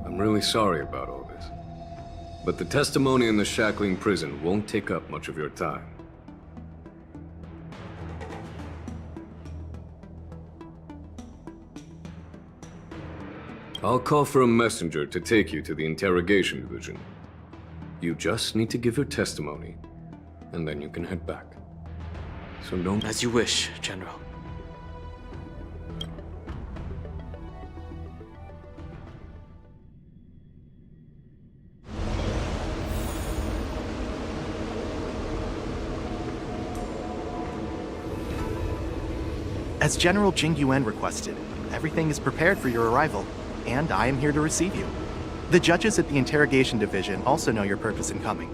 I'm really sorry about all this. But the testimony in the shackling prison won't take up much of your time. I'll call for a messenger to take you to the interrogation division. You just need to give your testimony, and then you can head back. So don't... As you wish, General. As General Jing Yuan requested, everything is prepared for your arrival, and I am here to receive you. The judges at the interrogation division also know your purpose in coming.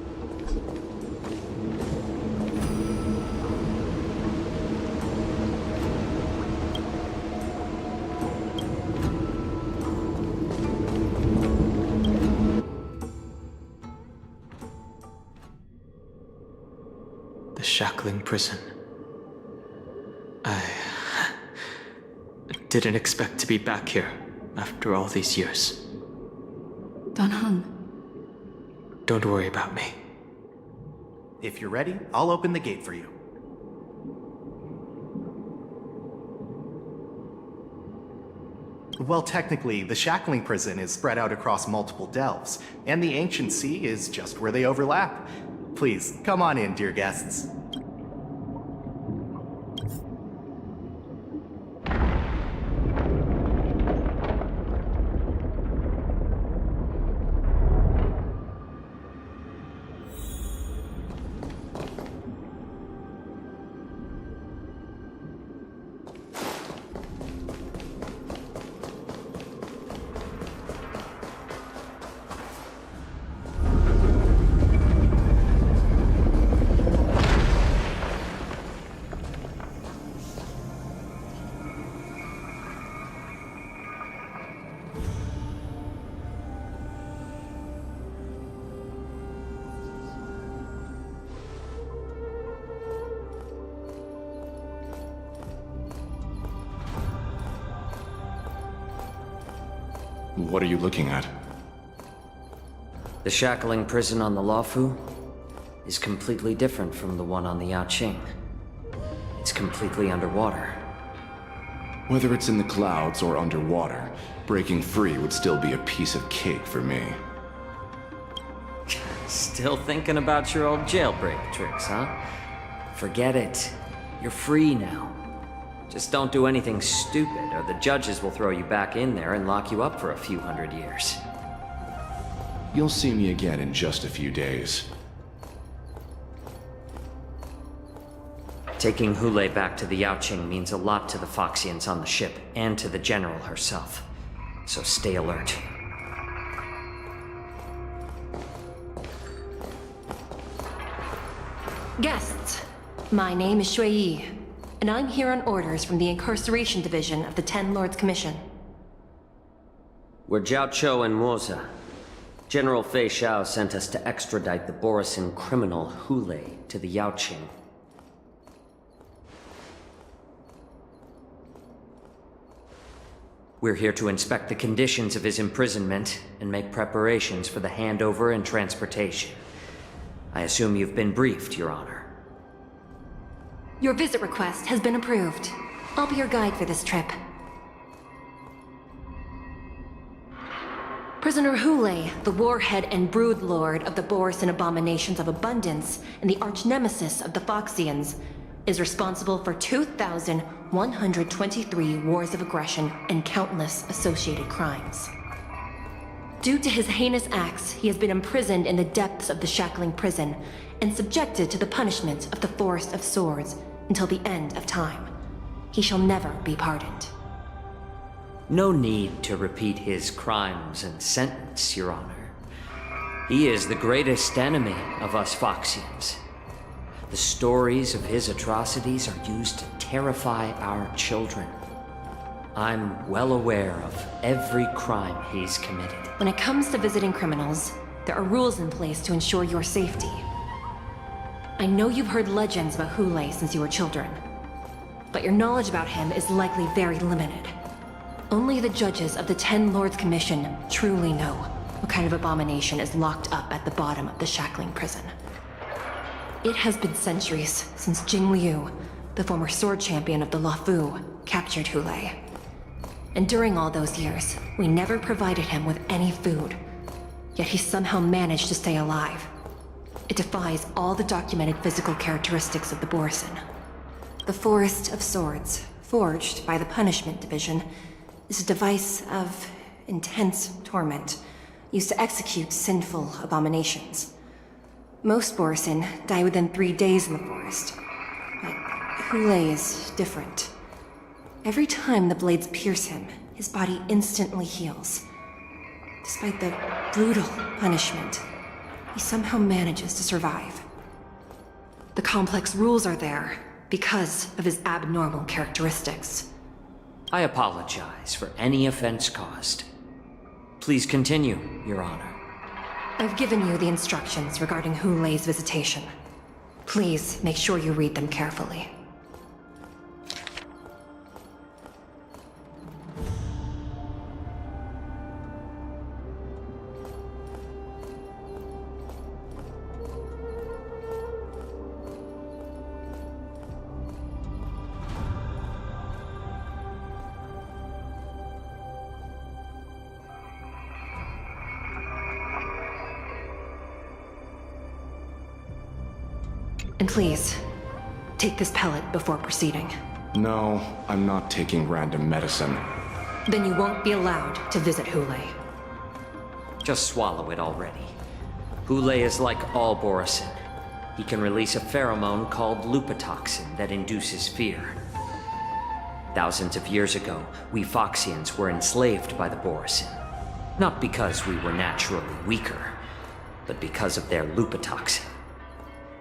The shackling prison. I didn't expect to be back here after all these years. Don Hung. Don't worry about me. If you're ready, I'll open the gate for you. Well, technically, the shackling prison is spread out across multiple delves, and the ancient sea is just where they overlap. Please, come on in, dear guests. What are you looking at? The shackling prison on the Luofu is completely different from the one on the Yaoqing. It's completely underwater. Whether it's in the clouds or underwater, breaking free would still be a piece of cake for me. Still thinking about your old jailbreak tricks, huh? Forget it. You're free now. Just don't do anything stupid, or the judges will throw you back in there and lock you up for a few hundred years. You'll see me again in just a few days. Taking Hule back to the Yaoqing means a lot to the Foxians on the ship, and to the General herself. So stay alert. Guests, my name is Shui Yi, and I'm here on orders from the Incarceration Division of the Ten Lords Commission. We're Jiao Cho and Moza. General Fei Xiao sent us to extradite the Borisin criminal Hule to the Yaoqing. We're here to inspect the conditions of his imprisonment and make preparations for the handover and transportation. I assume you've been briefed, Your Honor. Your visit request has been approved. I'll be your guide for this trip. Prisoner Hule, the warhead and brood lord of the Borisin abominations of abundance and the arch-nemesis of the Foxians, is responsible for 2,123 wars of aggression and countless associated crimes. Due to his heinous acts, he has been imprisoned in the depths of the shackling prison and subjected to the punishment of the Forest of Swords until the end of time. He shall never be pardoned. No need to repeat his crimes and sentence, Your Honor. He is the greatest enemy of us Foxians. The stories of his atrocities are used to terrify our children. I'm well aware of every crime he's committed. When it comes to visiting criminals, there are rules in place to ensure your safety. I know you've heard legends about Hule since you were children, but your knowledge about him is likely very limited. Only the judges of the Ten Lords Commission truly know what kind of abomination is locked up at the bottom of the shackling prison. It has been centuries since Jing Liu, the former sword champion of the Luofu, captured Hule. And during all those years, we never provided him with any food. Yet he somehow managed to stay alive. It defies all the documented physical characteristics of the Borisin. The Forest of Swords, forged by the Punishment Division, is a device of intense torment, used to execute sinful abominations. Most Borisin die within 3 days in the forest, but Hule is different. Every time the blades pierce him, his body instantly heals. Despite the brutal punishment, he somehow manages to survive. The complex rules are there because of his abnormal characteristics. I apologize for any offense caused. Please continue, Your Honor. I've given you the instructions regarding Hule's visitation. Please make sure you read them carefully. And please, take this pellet before proceeding. No, I'm not taking random medicine. Then you won't be allowed to visit Hule. Just swallow it already. Hule is like all Borisin. He can release a pheromone called lupatoxin that induces fear. Thousands of years ago, we Foxians were enslaved by the Borisin. Not because we were naturally weaker, but because of their lupatoxin.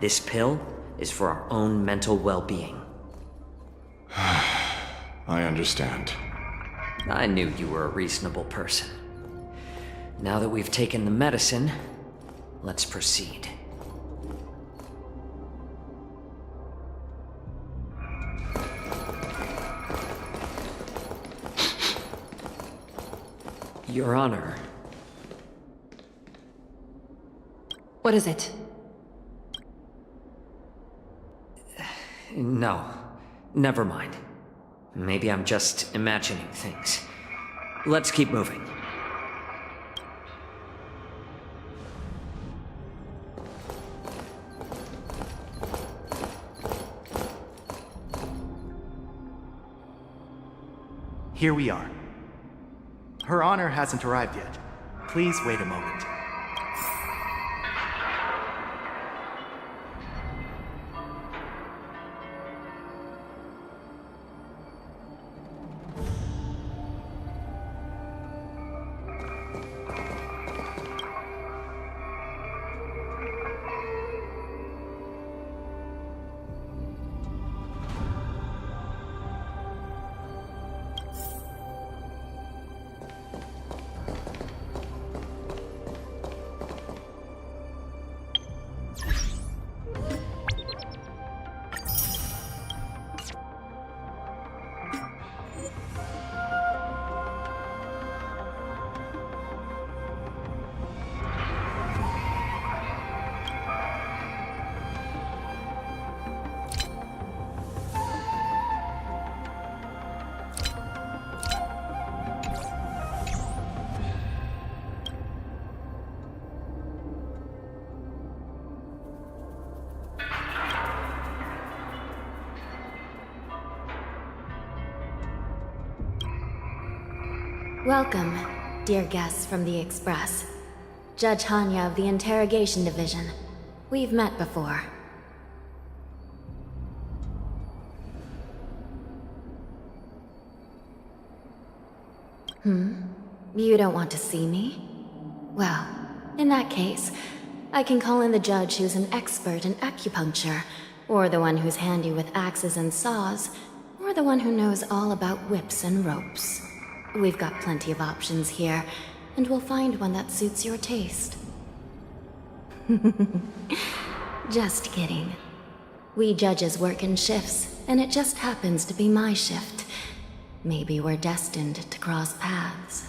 This pill is for our own mental well-being. I understand. I knew you were a reasonable person. Now that we've taken the medicine, let's proceed. Your Honor. What is it? No, never mind. Maybe I'm just imagining things. Let's keep moving. Here we are. Her Honor hasn't arrived yet. Please wait a moment. Welcome, dear guests from the Express. Judge Hanya of the Interrogation Division. We've met before. You don't want to see me? Well, in that case, I can call in the judge who's an expert in acupuncture, or the one who's handy with axes and saws, or the one who knows all about whips and ropes. We've got plenty of options here, and we'll find one that suits your taste. Just kidding. We judges work in shifts, and it just happens to be my shift. Maybe we're destined to cross paths.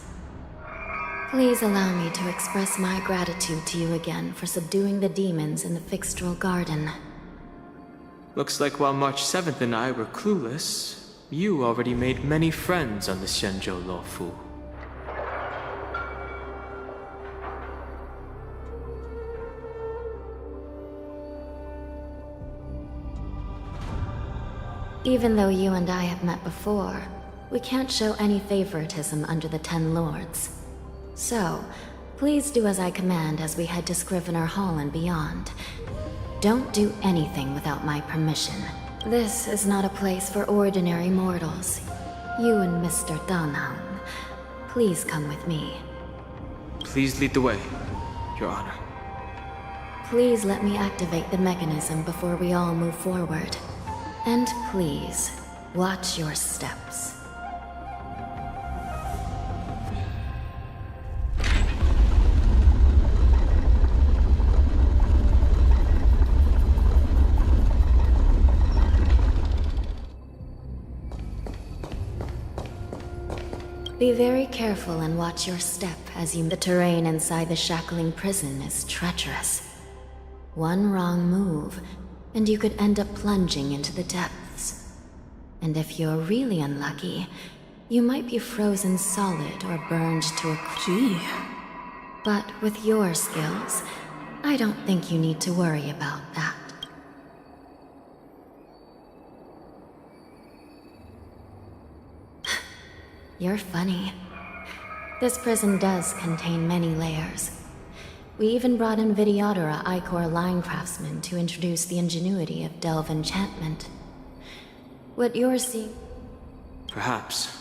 Please allow me to express my gratitude to you again for subduing the demons in the Fixtral Garden. Looks like while March 7th and I were clueless, you already made many friends on the Shenzhou Luofu. Even though you and I have met before, we can't show any favoritism under the Ten Lords. So, please do as I command as we head to Scrivener Hall and beyond. Don't do anything without my permission. This is not a place for ordinary mortals. You and Mr. Danham, please come with me. Please lead the way, Your Honor. Please let me activate the mechanism before we all move forward. And please, watch your steps. Be very careful and watch your step as you... The terrain inside the shackling prison is treacherous. One wrong move, and you could end up plunging into the depths. And if you're really unlucky, you might be frozen solid or burned to a... Gee. But with your skills, I don't think you need to worry about that. You're funny. This prison does contain many layers. We even brought in Videodora Icor line craftsmen to introduce the ingenuity of Delve enchantment. What you're seeing... Perhaps.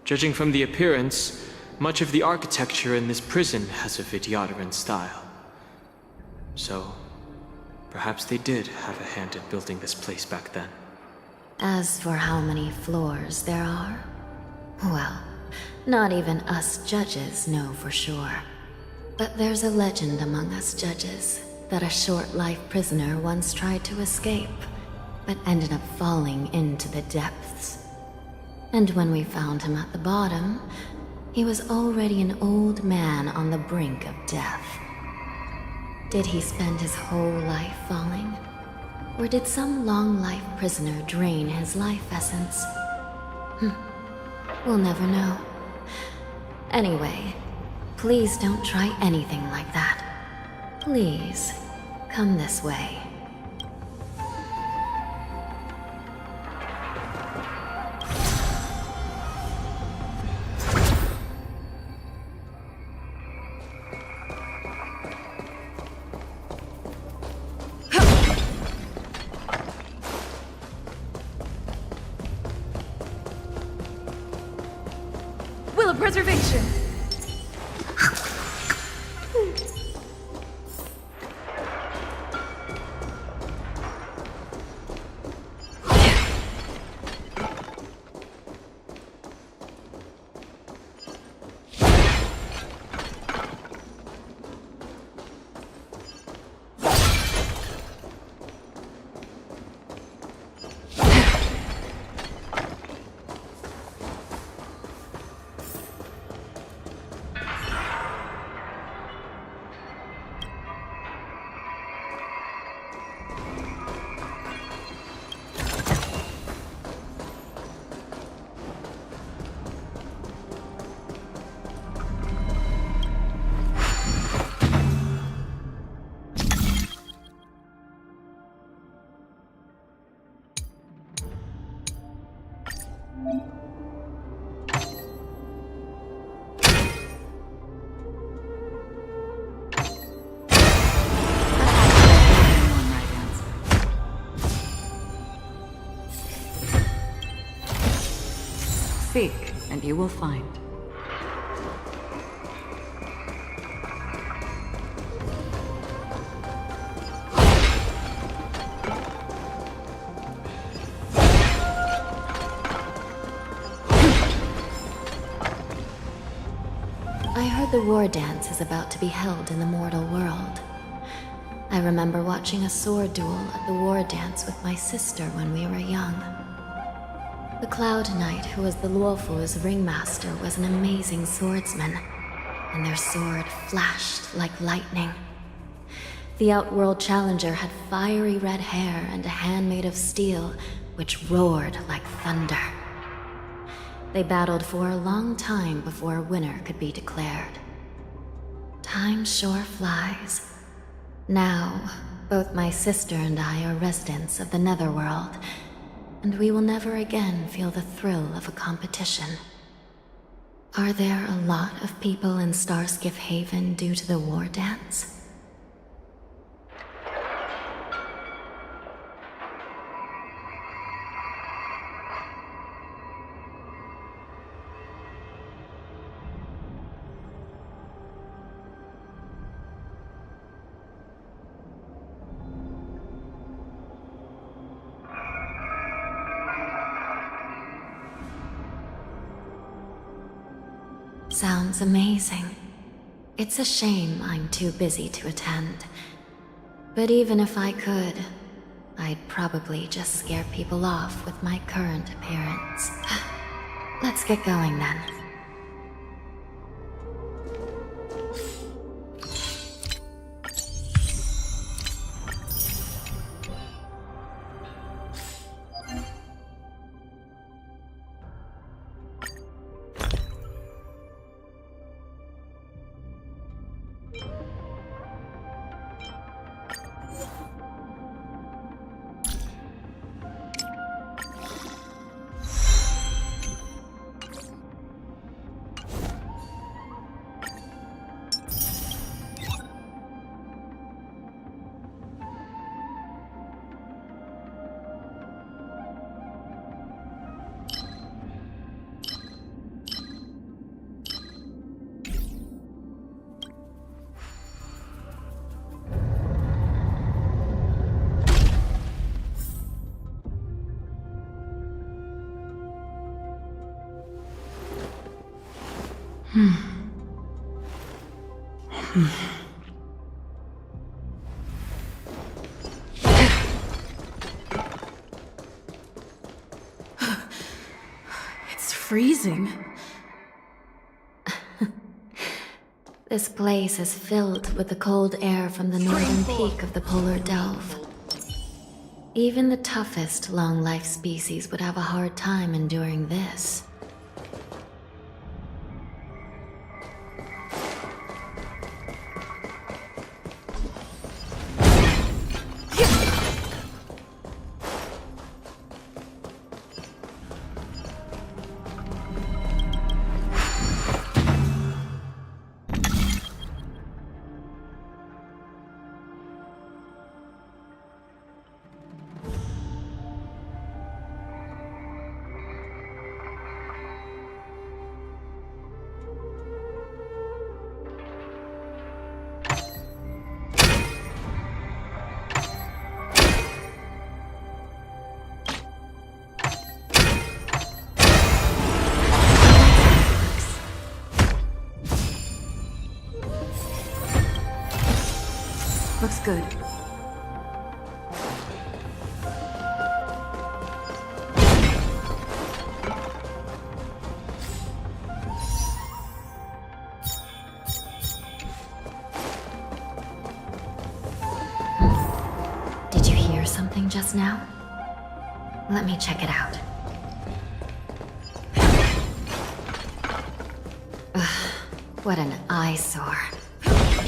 Judging from the appearance, much of the architecture in this prison has a Vidyadoran style. So, perhaps they did have a hand in building this place back then. As for how many floors there are, well, not even us judges know for sure. But there's a legend among us judges that a short-life prisoner once tried to escape, but ended up falling into the depths. And when we found him at the bottom, he was already an old man on the brink of death. Did he spend his whole life falling? Or did some long-life prisoner drain his life essence? We'll never know. Anyway, please don't try anything like that. Please, come this way. Will of preservation! Seek, and you will find. I heard the war dance is about to be held in the mortal world. I remember watching a sword duel at the war dance with my sister when we were young. The Cloud Knight, who was the Luofu's ringmaster, was an amazing swordsman, and their sword flashed like lightning. The Outworld Challenger had fiery red hair and a hand made of steel, which roared like thunder. They battled for a long time before a winner could be declared. Time sure flies. Now, both my sister and I are residents of the Netherworld, and we will never again feel the thrill of a competition. Are there a lot of people in Starskiff Haven due to the war dance? Sounds amazing. It's a shame I'm too busy to attend. But even if I could, I'd probably just scare people off with my current appearance. Let's get going then. It's freezing. This place is filled with the cold air from the northern peak of the polar delve. Even the toughest long-life species would have a hard time enduring this. Looks good. Did you hear something just now? Let me check it out. Ugh, what an eyesore.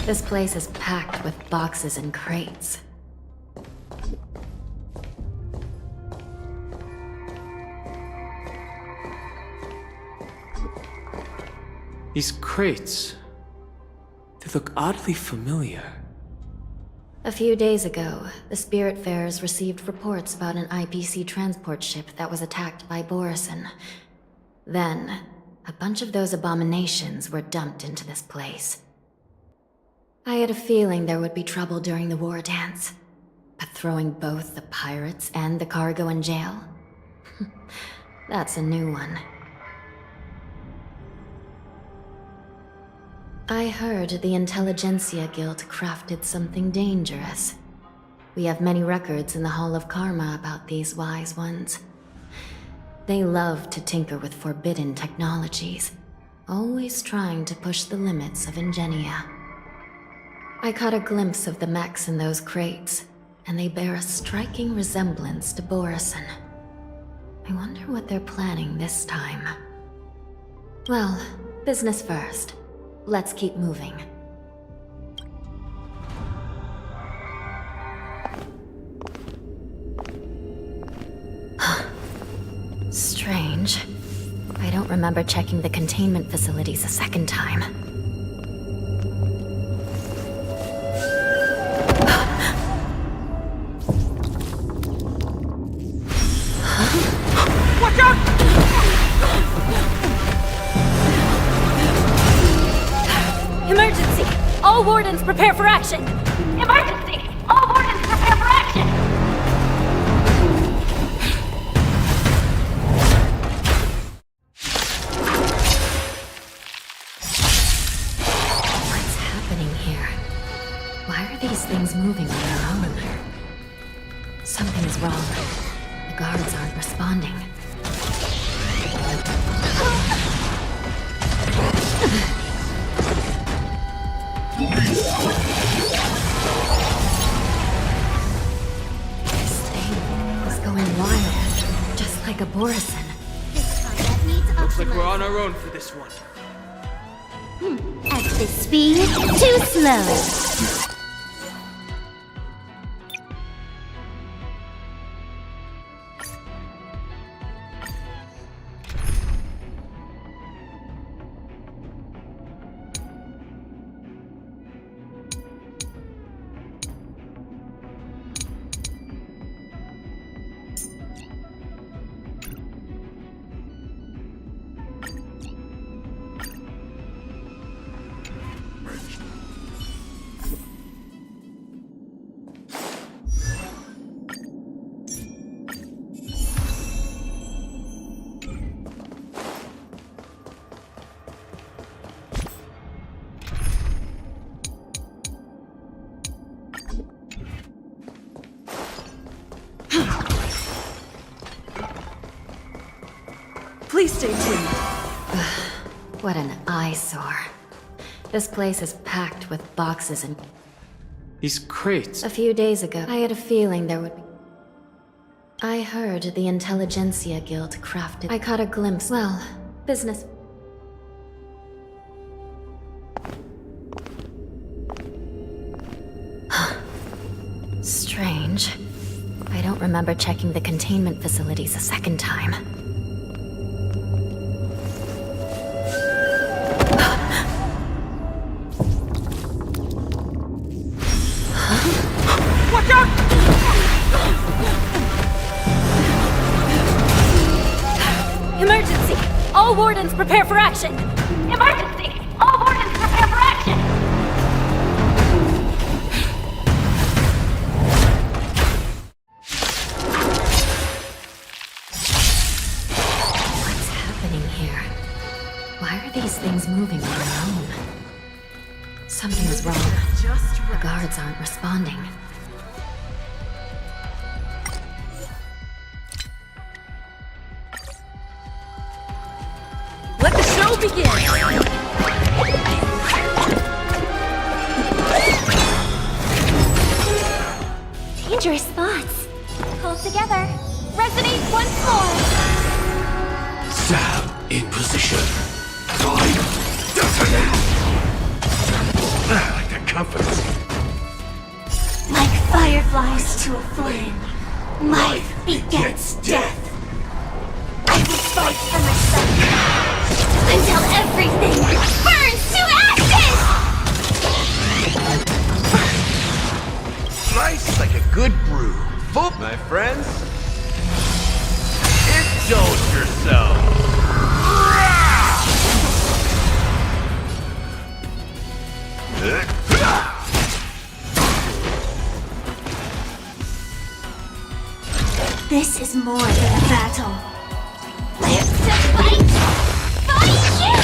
This place is packed with boxes and crates. These crates, they look oddly familiar. A few days ago, the Spiritfarers received reports about an IPC transport ship that was attacked by Borison. Then, a bunch of those abominations were dumped into this place. I had a feeling there would be trouble during the war dance, but throwing both the pirates and the cargo in jail? That's a new one. I heard the Intelligentsia Guild crafted something dangerous. We have many records in the Hall of Karma about these wise ones. They love to tinker with forbidden technologies, always trying to push the limits of Ingenia. I caught a glimpse of the mechs in those crates, and they bear a striking resemblance to Borison. I wonder what they're planning this time. Well, business first. Let's keep moving. Strange. I don't remember checking the containment facilities a second time. Watch out! Emergency! All wardens prepare for action! Emergency! All wardens prepare for action! What's happening here? Why are these things moving on their own? Something is wrong. The guards aren't responding. This thing is going wild, just like a Borison. Looks like we're on our own for this one. At this speed, too slow. Please stay tuned. What an eyesore. This place is packed with boxes and... These crates. A few days ago, I had a feeling there would be... I heard the Intelligentsia Guild crafted... I caught a glimpse. Well, business... Strange. I don't remember checking the containment facilities a second time. Watch out! Emergency! All wardens prepare for action! Emergency! All wardens prepare for action! What's happening here? Why are these things moving on their own? Something is wrong. The guards aren't responding. Let the show begin! Dangerous thoughts. Hold together. Resonate once more. Stab in position. Time. Detonate. I like that confidence. Like fireflies to a flame, life begets death. I will fight for myself until everything burns to ashes! Slice like a good brew. Full, my friends. Indulge yourself. This is more than a battle. Live to fight! Fight you!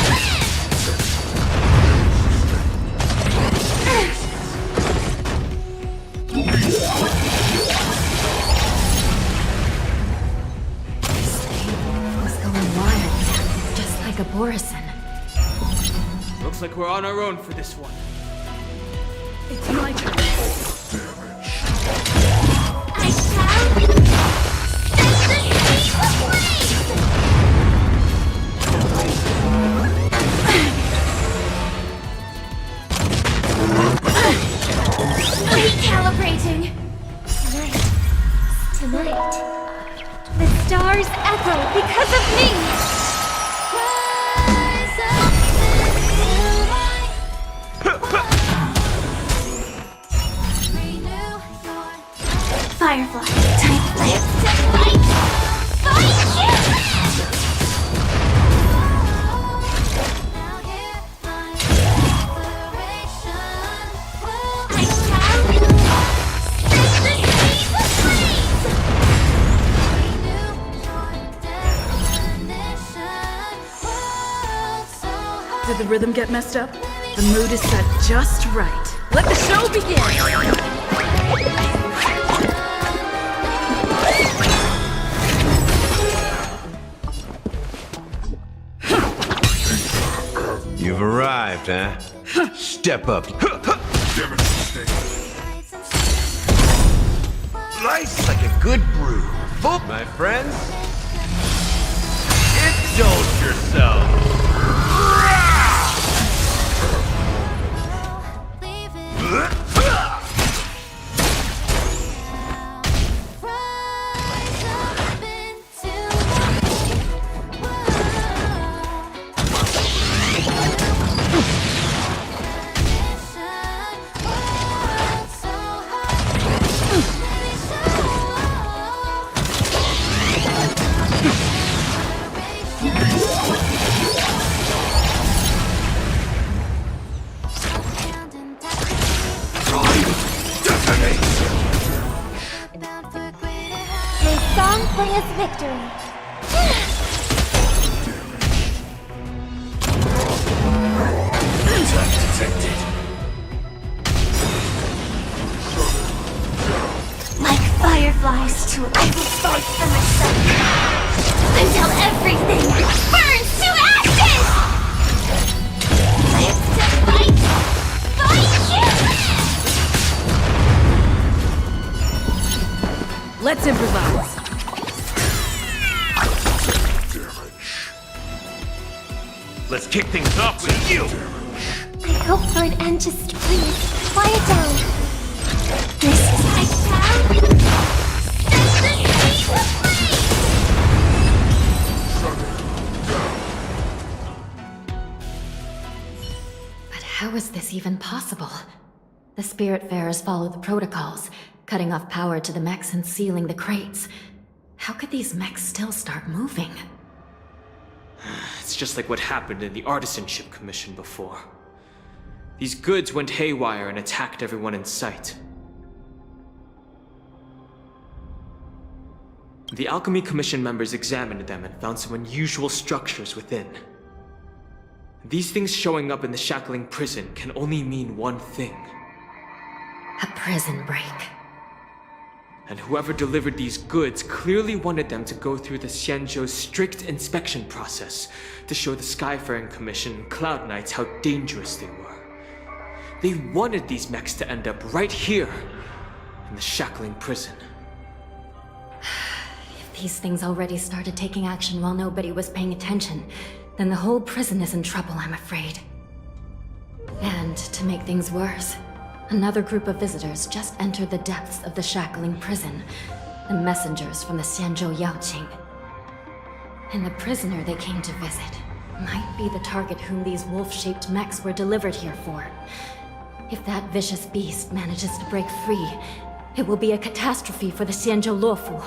Looks like we're on our own for this one. It's my turn. I shall set the sea ablaze! Recalibrating. Tonight, the stars echo because of me. Rise up Firefly, time to live to fight! Fight you! Now hear my inspiration. I shall set the seas ablaze! Renew your definition. World so high. Did the rhythm get messed up? The mood is set just right. Let the show begin! You've arrived, huh? Step up. Life's like a good brew. Full, my friends. Indulge yourself. May song play us victory. Like fireflies to I will fight for myself until everything burns to ashes! Live to fight! Fight you! Let's improvise. Let's kick things off with you. I hope for an end, just please. Quiet down. This is I shall set the seas ablaze! But how is this even possible? The Spiritfarers follow the protocols, cutting off power to the mechs and sealing the crates. How could these mechs still start moving? It's just like what happened in the Artisanship Commission before. These goods went haywire and attacked everyone in sight. The Alchemy Commission members examined them and found some unusual structures within. These things showing up in the shackling prison can only mean one thing. A prison break. And whoever delivered these goods clearly wanted them to go through the Xianzhou's strict inspection process to show the Skyfaring Commission and Cloud Knights how dangerous they were. They wanted these mechs to end up right here, in the shackling prison. If these things already started taking action while nobody was paying attention, then the whole prison is in trouble, I'm afraid. And to make things worse, another group of visitors just entered the depths of the shackling prison, the messengers from the Xianzhou Yaoqing. And the prisoner they came to visit might be the target whom these wolf-shaped mechs were delivered here for. If that vicious beast manages to break free, it will be a catastrophe for the Xianzhou Luofu.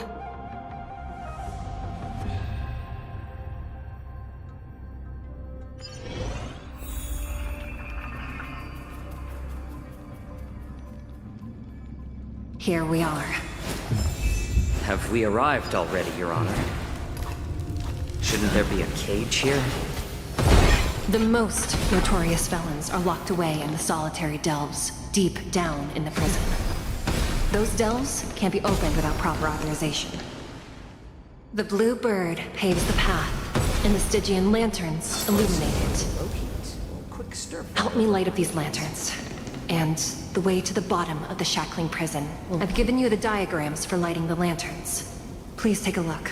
Here we are. Have we arrived already, Your Honor? Shouldn't there be a cage here? The most notorious felons are locked away in the solitary delves, deep down in the prison. Those delves can't be opened without proper authorization. The blue bird paves the path, and the Stygian lanterns illuminate it. exterminate. Help me light up these lanterns. And the way to the bottom of the shackling prison. I've given you the diagrams for lighting the lanterns. Please take a look.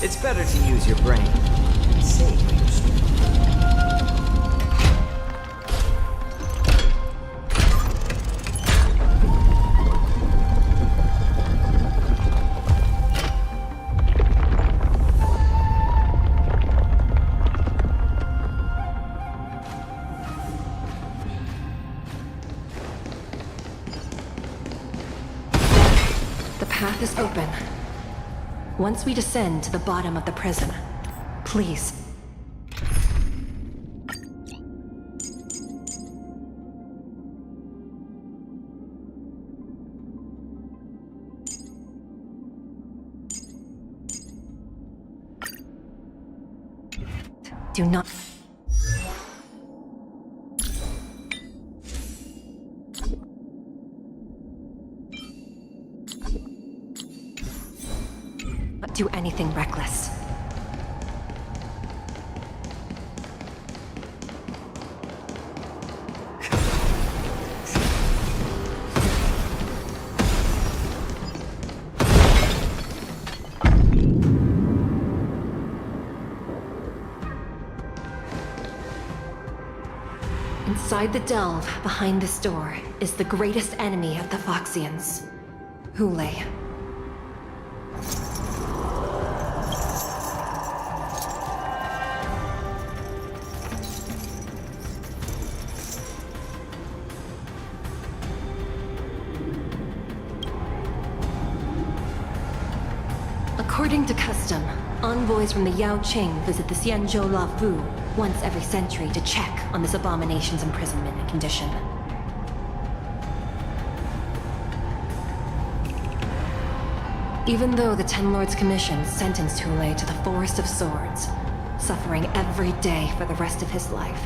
It's better to use your brain. Save your strength. The path is open. Once we descend to the bottom of the prison, please. Do not. Do anything reckless. Inside the delve, behind this door, is the greatest enemy of the Foxians, Hule. According to custom, envoys from the Yao Qing visit the Xianzhou La Fu once every century to check on this abomination's imprisonment and condition. Even though the Ten Lords Commission sentenced Hule to the Forest of Swords, suffering every day for the rest of his life,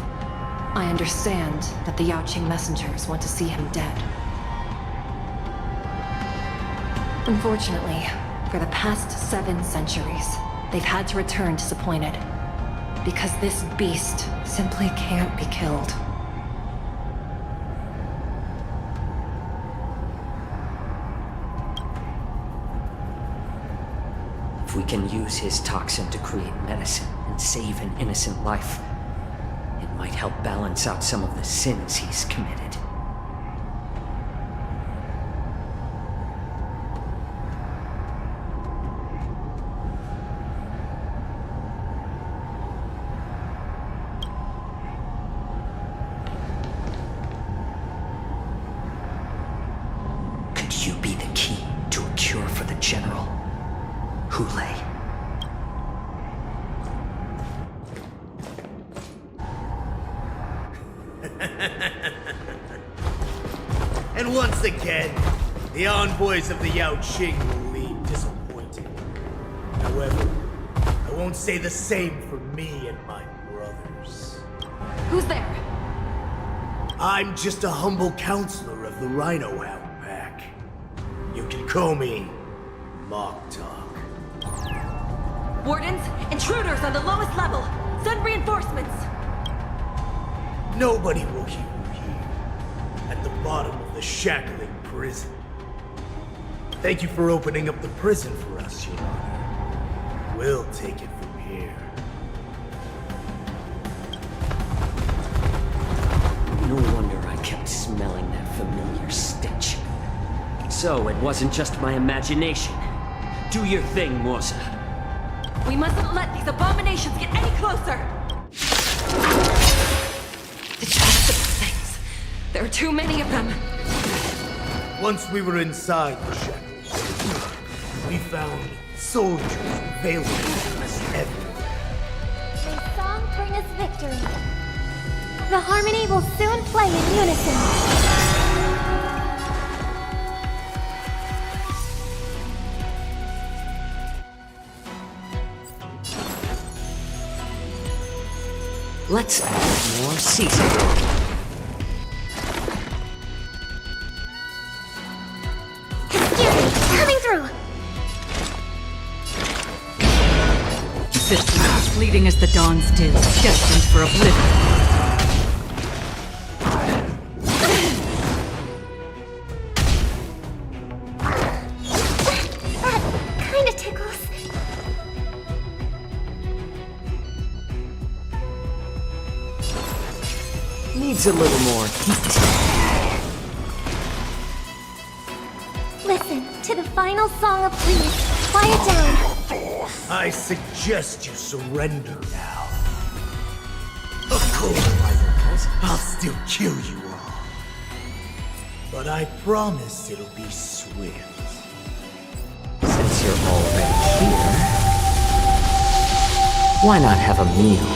I understand that the Yao Qing messengers want to see him dead. Unfortunately, for the past 7 centuries, they've had to return disappointed. Because this beast simply can't be killed. If we can use his toxin to create medicine and save an innocent life, it might help balance out some of the sins he's committed. Could you be the key to a cure for the General? Hule. And once again, the envoys of the Yao Qing will leave disappointed. However, I won't say the same for me and my brothers. Who's there? I'm just a humble counselor of the Rhino Hound Pack. You can call me Mock Talk. Wardens, intruders on the lowest level. Send reinforcements. Nobody will hear you here, at the bottom of the shackling prison. Thank you for opening up the prison for us, Your Honor. We'll take it from here. No wonder I kept smelling that familiar stench. So it wasn't just my imagination. Do your thing, Morsa. We mustn't let these abominations get any closer! Detestable things. There are too many of them. Once we were inside the shadows, we found soldiers available to us everywhere. May song bring us victory. The harmony will soon play in unison. Let's add more seasoning. Coming through! Systems as fleeting as the dawn's dew, destined for oblivion. That kinda tickles. Needs a little more heat. Listen to the final song of please. Quiet down. I suggest you surrender now. Of course, I'll still kill you all. But I promise it'll be swift. Since you're already here, why not have a meal?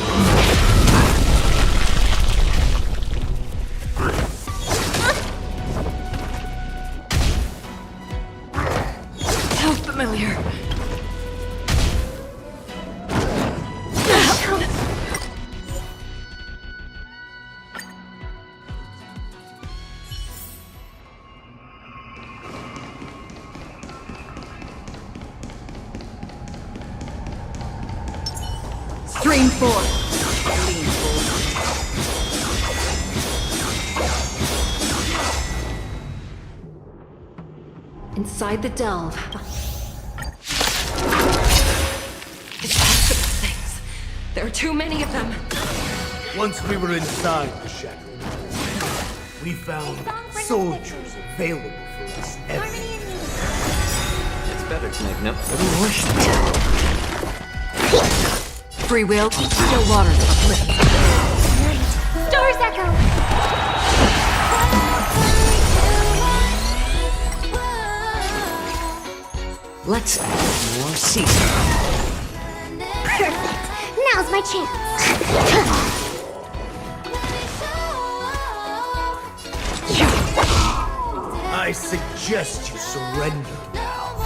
How familiar. Stream 4. Lean forward. Inside the delve. Detestable things. There are too many of them. Once we were inside the shadows, we found soldiers available for us everywhere. It's better to make up for the worship. Free will, still waters uplift. Stars echo! Let's add more seasoning. Perfect! Now's my chance! I suggest you surrender now.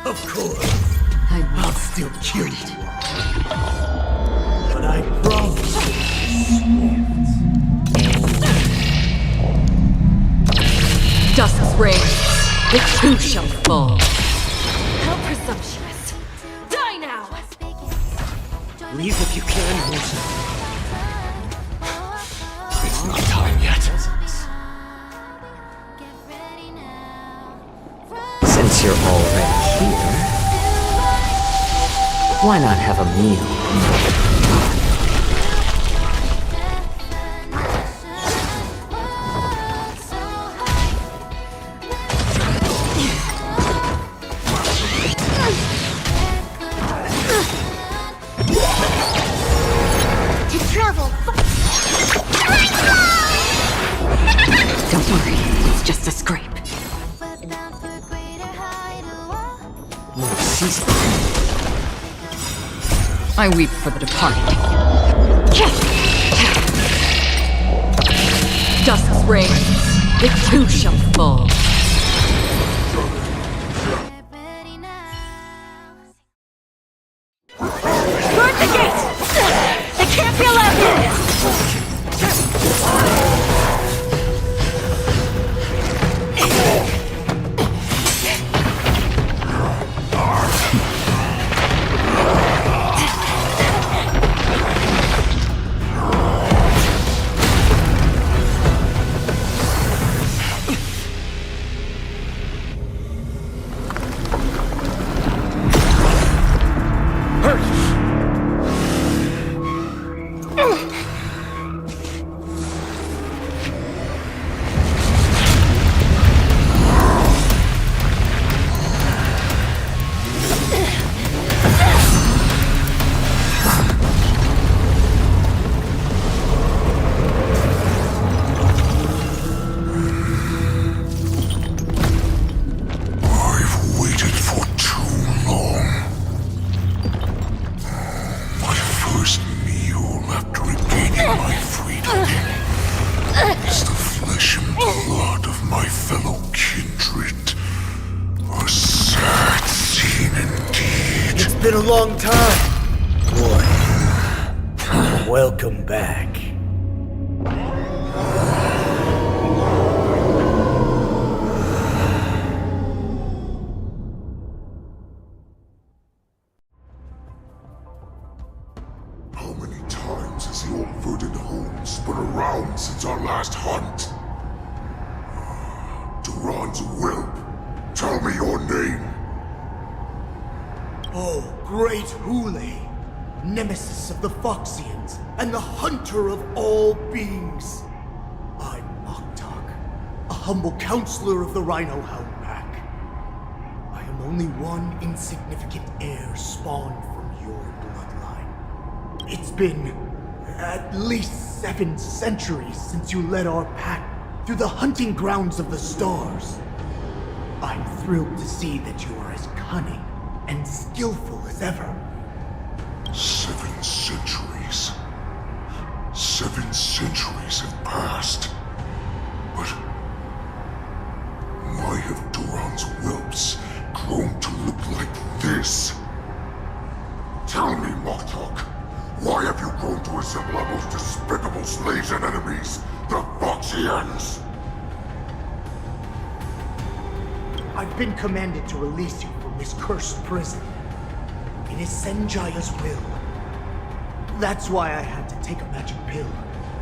Of course, I'll still kill you all. But I promise it'll be swift. Dusk's reign, the two shall fall. How presumptuous. Die now! Leave if you can, Morsa. It's not time yet. Since you're already here, why not have a meal? To travel! Don't worry, it's just a scrape. More seasoning. I weep for the departed. Dusk's reign, the two shall fall. Guard the gate! They can't be allowed in! been a long time. Boy, welcome back. How many times has the old verdant home spun around since our last hunt? Duran's whelp, tell me your name. Oh, great Hule, nemesis of the Foxians, and the hunter of all beings. I'm Moktok, a humble counselor of the Rhino Hound Pack. I am only one insignificant heir spawned from your bloodline. It's been at least 7 centuries since you led our pack through the hunting grounds of the stars. I'm thrilled to see that you are as cunning and skillful as ever. 7 centuries. 7 centuries have passed. But why have Duran's whelps grown to look like this? Tell me, Moktok, why have you grown to resemble our most despicable slaves and enemies, the Foxians? I've been commanded to release you from this cursed prison. It is Senjaya's will. That's why I had to take a magic pill,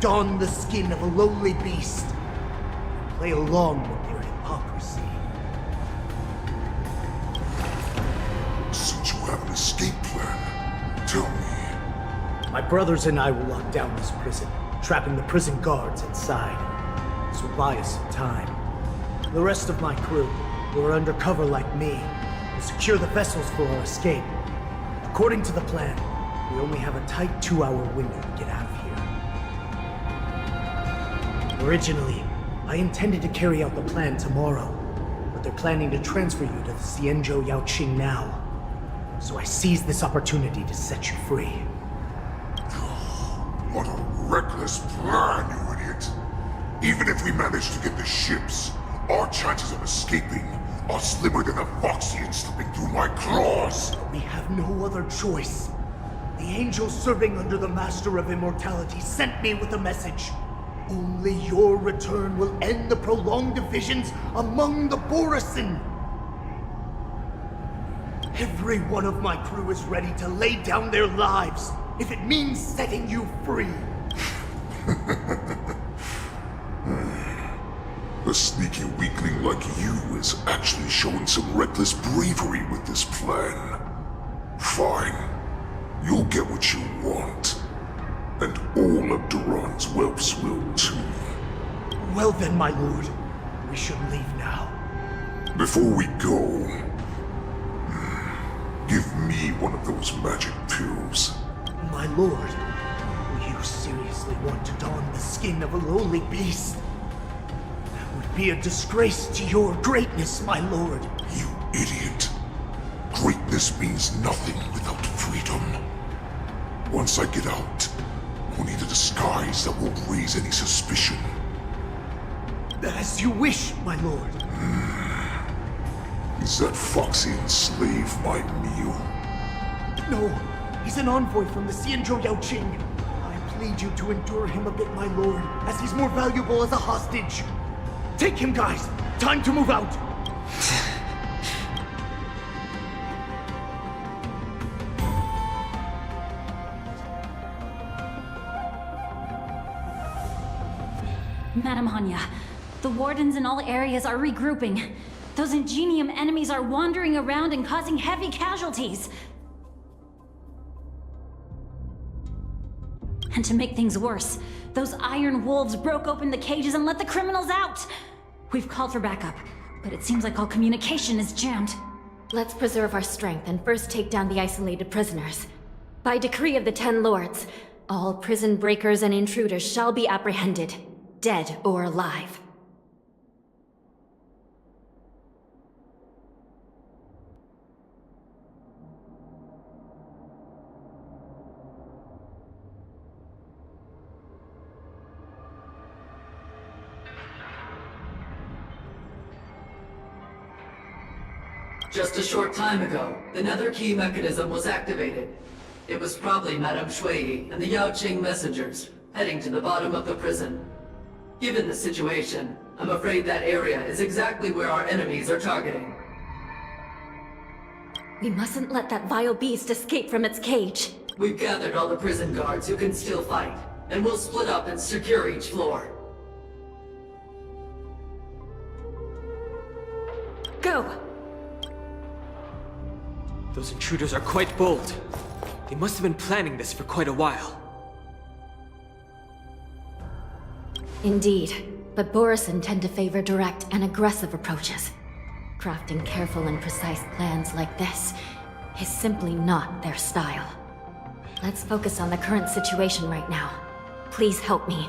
don the skin of a lowly beast, and play along with their hypocrisy. Since you have an escape plan, tell me. My brothers and I will lock down this prison, trapping the prison guards inside. This will buy us some time. The rest of my crew, who are undercover like me, will secure the vessels for our escape. According to the plan, we only have a tight 2-hour window to get out of here. Originally, I intended to carry out the plan tomorrow, but they're planning to transfer you to the Xianzhou Yaoqing now. So I seized this opportunity to set you free. What a reckless plan, you idiot! Even if we manage to get the ships, our chances of escaping are slimmer than a Foxian slipping through my claws! We have no other choice. The angel serving under the Master of Immortality sent me with a message. Only your return will end the prolonged divisions among the Borisin. Every one of my crew is ready to lay down their lives if it means setting you free. A sneaky weakling like you is actually showing some reckless bravery with this plan. Fine. You'll get what you want. And all of Duran's whelps will too. Well then, my lord. We should leave now. Before we go, give me one of those magic pills. My lord, you seriously want to don the skin of a lowly beast? That would be a disgrace to your greatness, my lord. You idiot. Greatness means nothing without freedom. Once I get out, we'll need a disguise that won't raise any suspicion. As you wish, my lord. Is that Foxian slave my meal? No, he's an envoy from the Xianzhou Yaoqing. I plead you to endure him a bit, my lord, as he's more valuable as a hostage. Take him, guys. Time to move out. Madam Hanya, the wardens in all areas are regrouping. Those Ingenium enemies are wandering around and causing heavy casualties. And to make things worse, those iron wolves broke open the cages and let the criminals out. We've called for backup, but it seems like all communication is jammed. Let's preserve our strength and first take down the isolated prisoners. By decree of the 10 Lords, all prison breakers and intruders shall be apprehended, dead or alive. Just a short time ago, the nether key mechanism was activated. It was probably Madame Shui and the Yao Qing messengers, heading to the bottom of the prison. Given the situation, I'm afraid that area is exactly where our enemies are targeting. We mustn't let that vile beast escape from its cage. We've gathered all the prison guards who can still fight, and we'll split up and secure each floor. Go! Those intruders are quite bold. They must have been planning this for quite a while. Indeed, but Borisin tend to favor direct and aggressive approaches. Crafting careful and precise plans like this is simply not their style. Let's focus on the current situation right now. Please help me.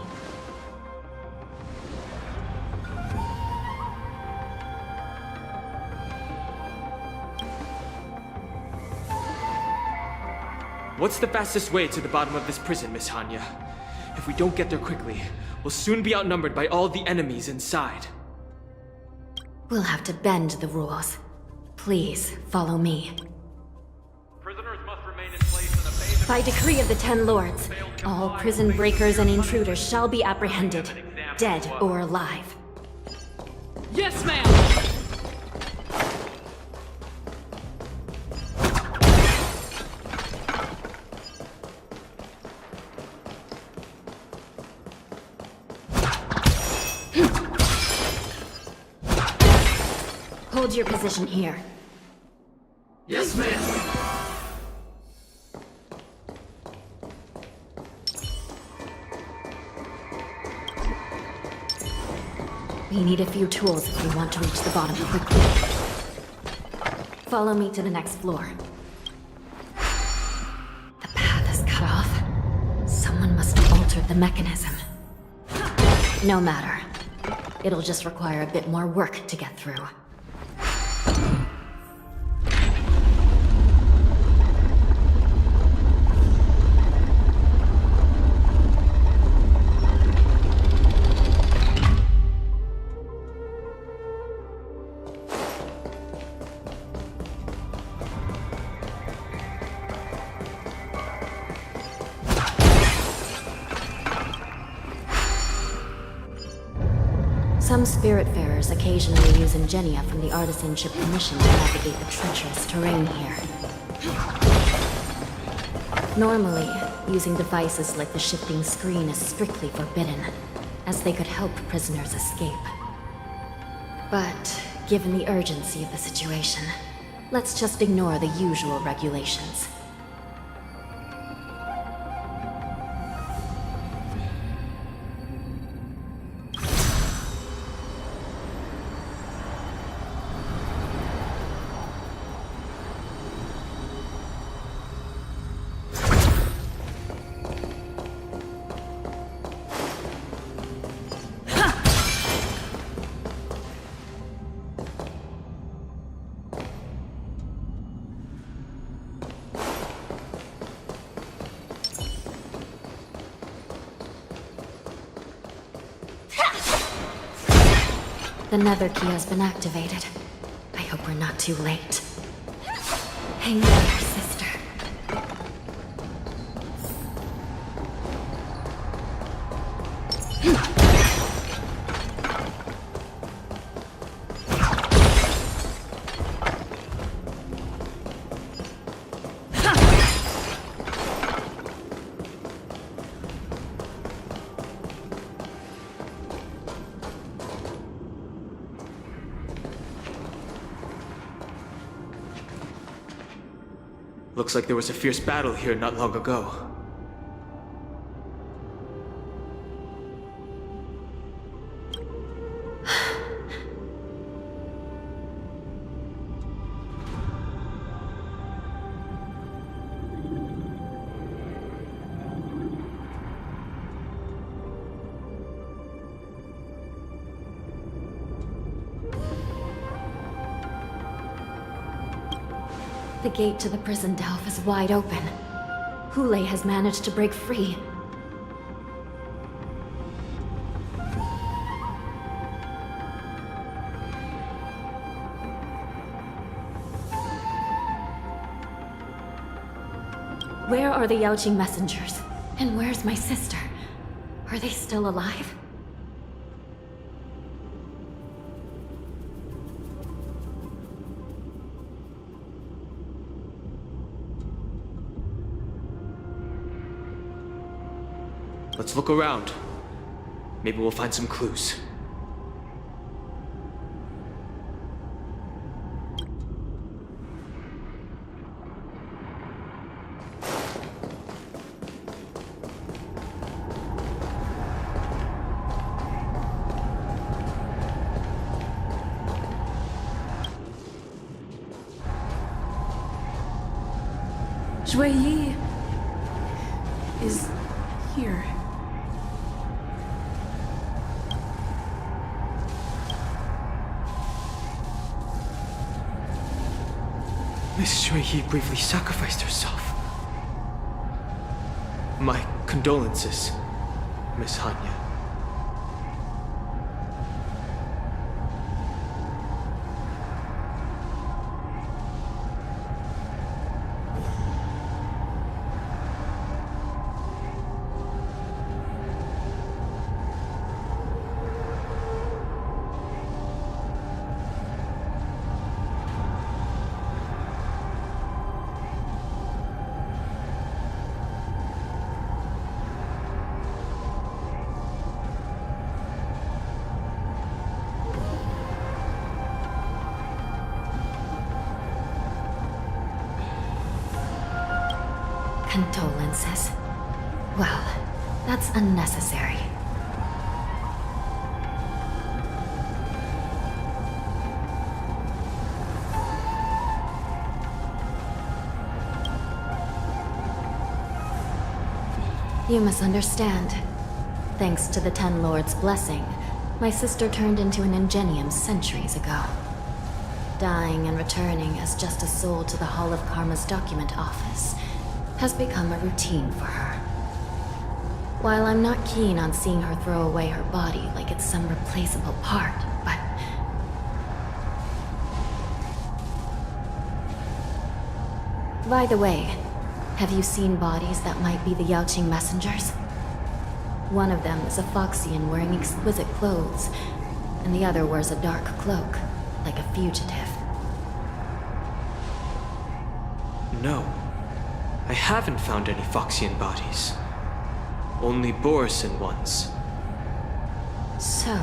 What's the fastest way to the bottom of this prison, Miss Hanya? If we don't get there quickly, we'll soon be outnumbered by all the enemies inside. We'll have to bend the rules. Please, follow me. Prisoners must remain in place in the base. By decree of the Ten Lords, all prison breakers and intruders shall be apprehended, dead or alive. Yes, ma'am! Hold your position here. Yes, ma'am. We need a few tools if we want to reach the bottom quickly. Follow me to the next floor. The path is cut off. Someone must have altered the mechanism. No matter. It'll just require a bit more work to get through. Some Spiritfarers occasionally use ingenia from the artisanship commission to navigate the treacherous terrain here. Normally, using devices like the shifting screen is strictly forbidden, as they could help prisoners escape. But, given the urgency of the situation, let's just ignore the usual regulations. The nether key has been activated. I hope we're not too late. Hang in there, sister. Looks like there was a fierce battle here not long ago. The gate to the prison delve is wide open. Hule has managed to break free. Where are the Yaoqing messengers? And where's my sister? Are they still alive? Let's look around. Maybe we'll find some clues. Shui Yi is here. Miss Shui Yi briefly sacrificed herself. My condolences, Miss Hanya. Condolences. Well, that's unnecessary. You misunderstand. Thanks to the Ten Lords' blessing, my sister turned into an Ingenium centuries ago. Dying and returning as just a soul to the Hall of Karma's document office has become a routine for her. While I'm not keen on seeing her throw away her body like it's some replaceable part, but... By the way, have you seen bodies that might be the Yaoqing messengers? One of them is a Foxian wearing exquisite clothes, and the other wears a dark cloak, like a fugitive. No. I haven't found any Foxian bodies. Only Borisan ones. So,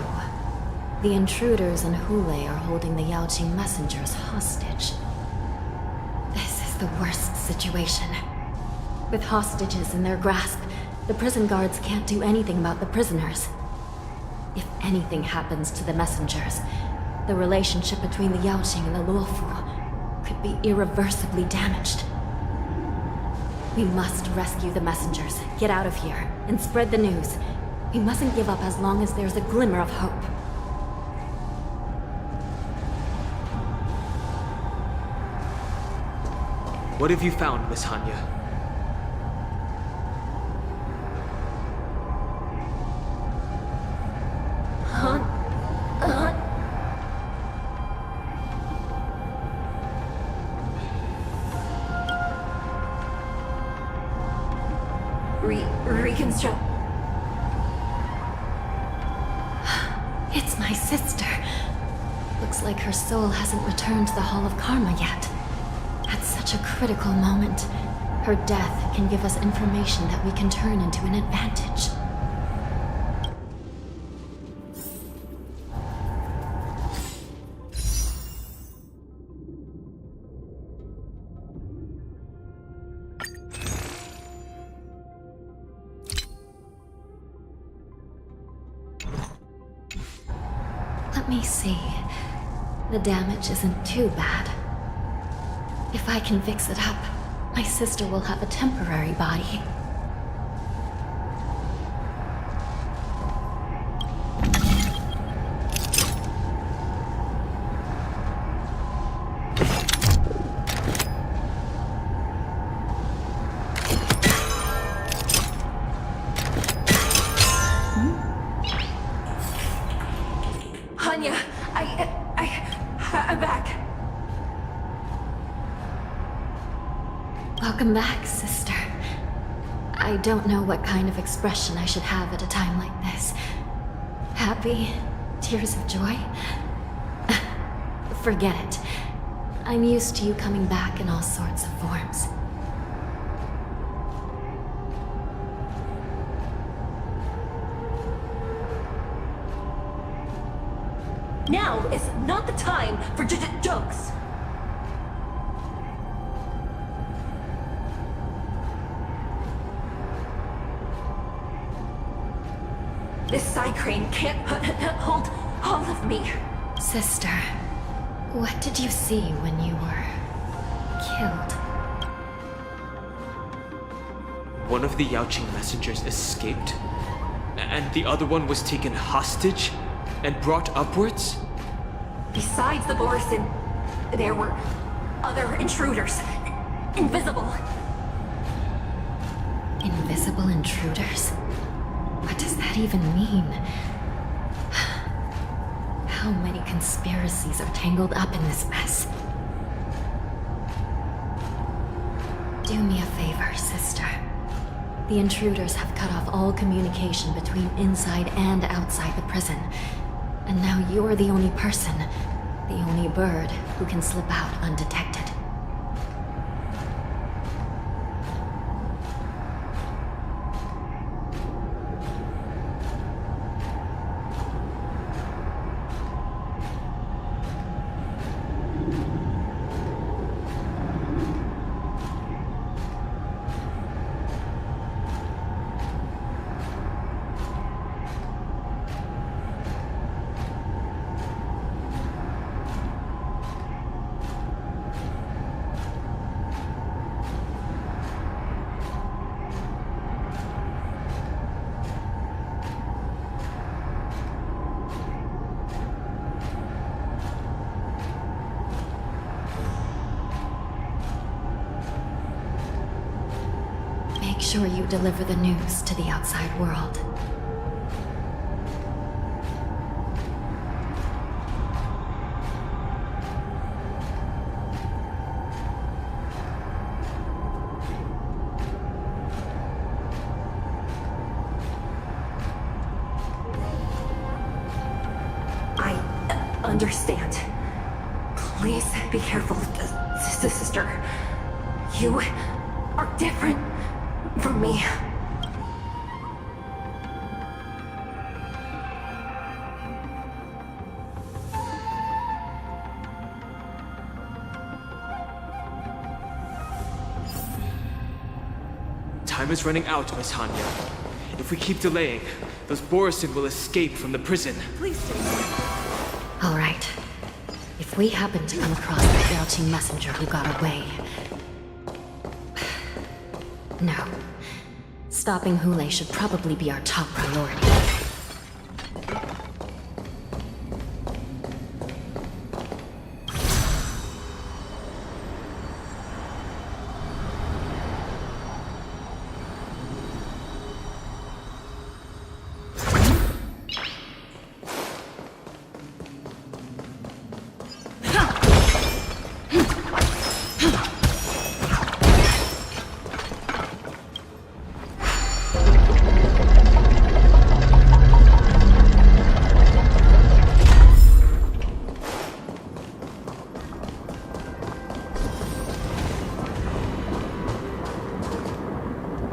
the intruders and Hule are holding the Yaoqing messengers hostage. This is the worst situation. With hostages in their grasp, the prison guards can't do anything about the prisoners. If anything happens to the messengers, the relationship between the Yaoqing and the Luofu could be irreversibly damaged. We must rescue the messengers, get out of here, and spread the news. We mustn't give up as long as there's a glimmer of hope. What have you found, Miss Hanya? Reconstruct. It's my sister. Looks like her soul hasn't returned to the Hall of Karma yet. At such a critical moment, her death can give us information that we can turn into an advantage. Let me see. The damage isn't too bad. If I can fix it up, my sister will have a temporary body. Hanya, I'm back. Welcome back, sister. I don't know what kind of expression I should have at a time like this. Happy? Tears of joy? Forget it. I'm used to you coming back in all sorts of forms. Now is not the time for jokes. This side crane can't hold all of me. Sister, what did you see when you were killed? One of the Yaoqing messengers escaped, and the other one was taken hostage and brought upwards? Besides the Borison, there were other intruders. Invisible. Invisible intruders? What does that even mean? How many conspiracies are tangled up in this mess? Do me a favor, sister. The intruders have cut off all communication between inside and outside the prison. And now you're the only person, the only bird, who can slip out undetected. Make sure you deliver the news to the outside world. I understand. Please be careful, sister. You are different from me. Time is running out, Miss Hanya. If we keep delaying, those Borison will escape from the prison. Please stay. All right. If we happen to come across the Yaoqing messenger who got away... No. Stopping Hule should probably be our top priority.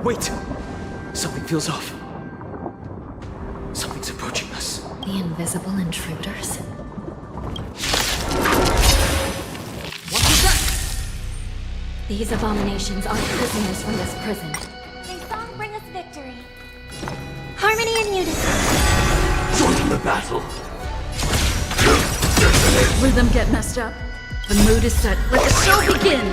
Wait! Something feels off. Something's approaching us. The invisible intruders? What was that? These abominations are prisoners from this prison. May song bring us victory. Harmony and unity. Join the battle. Rhythm get messed up. The mood is set. Let the show begin!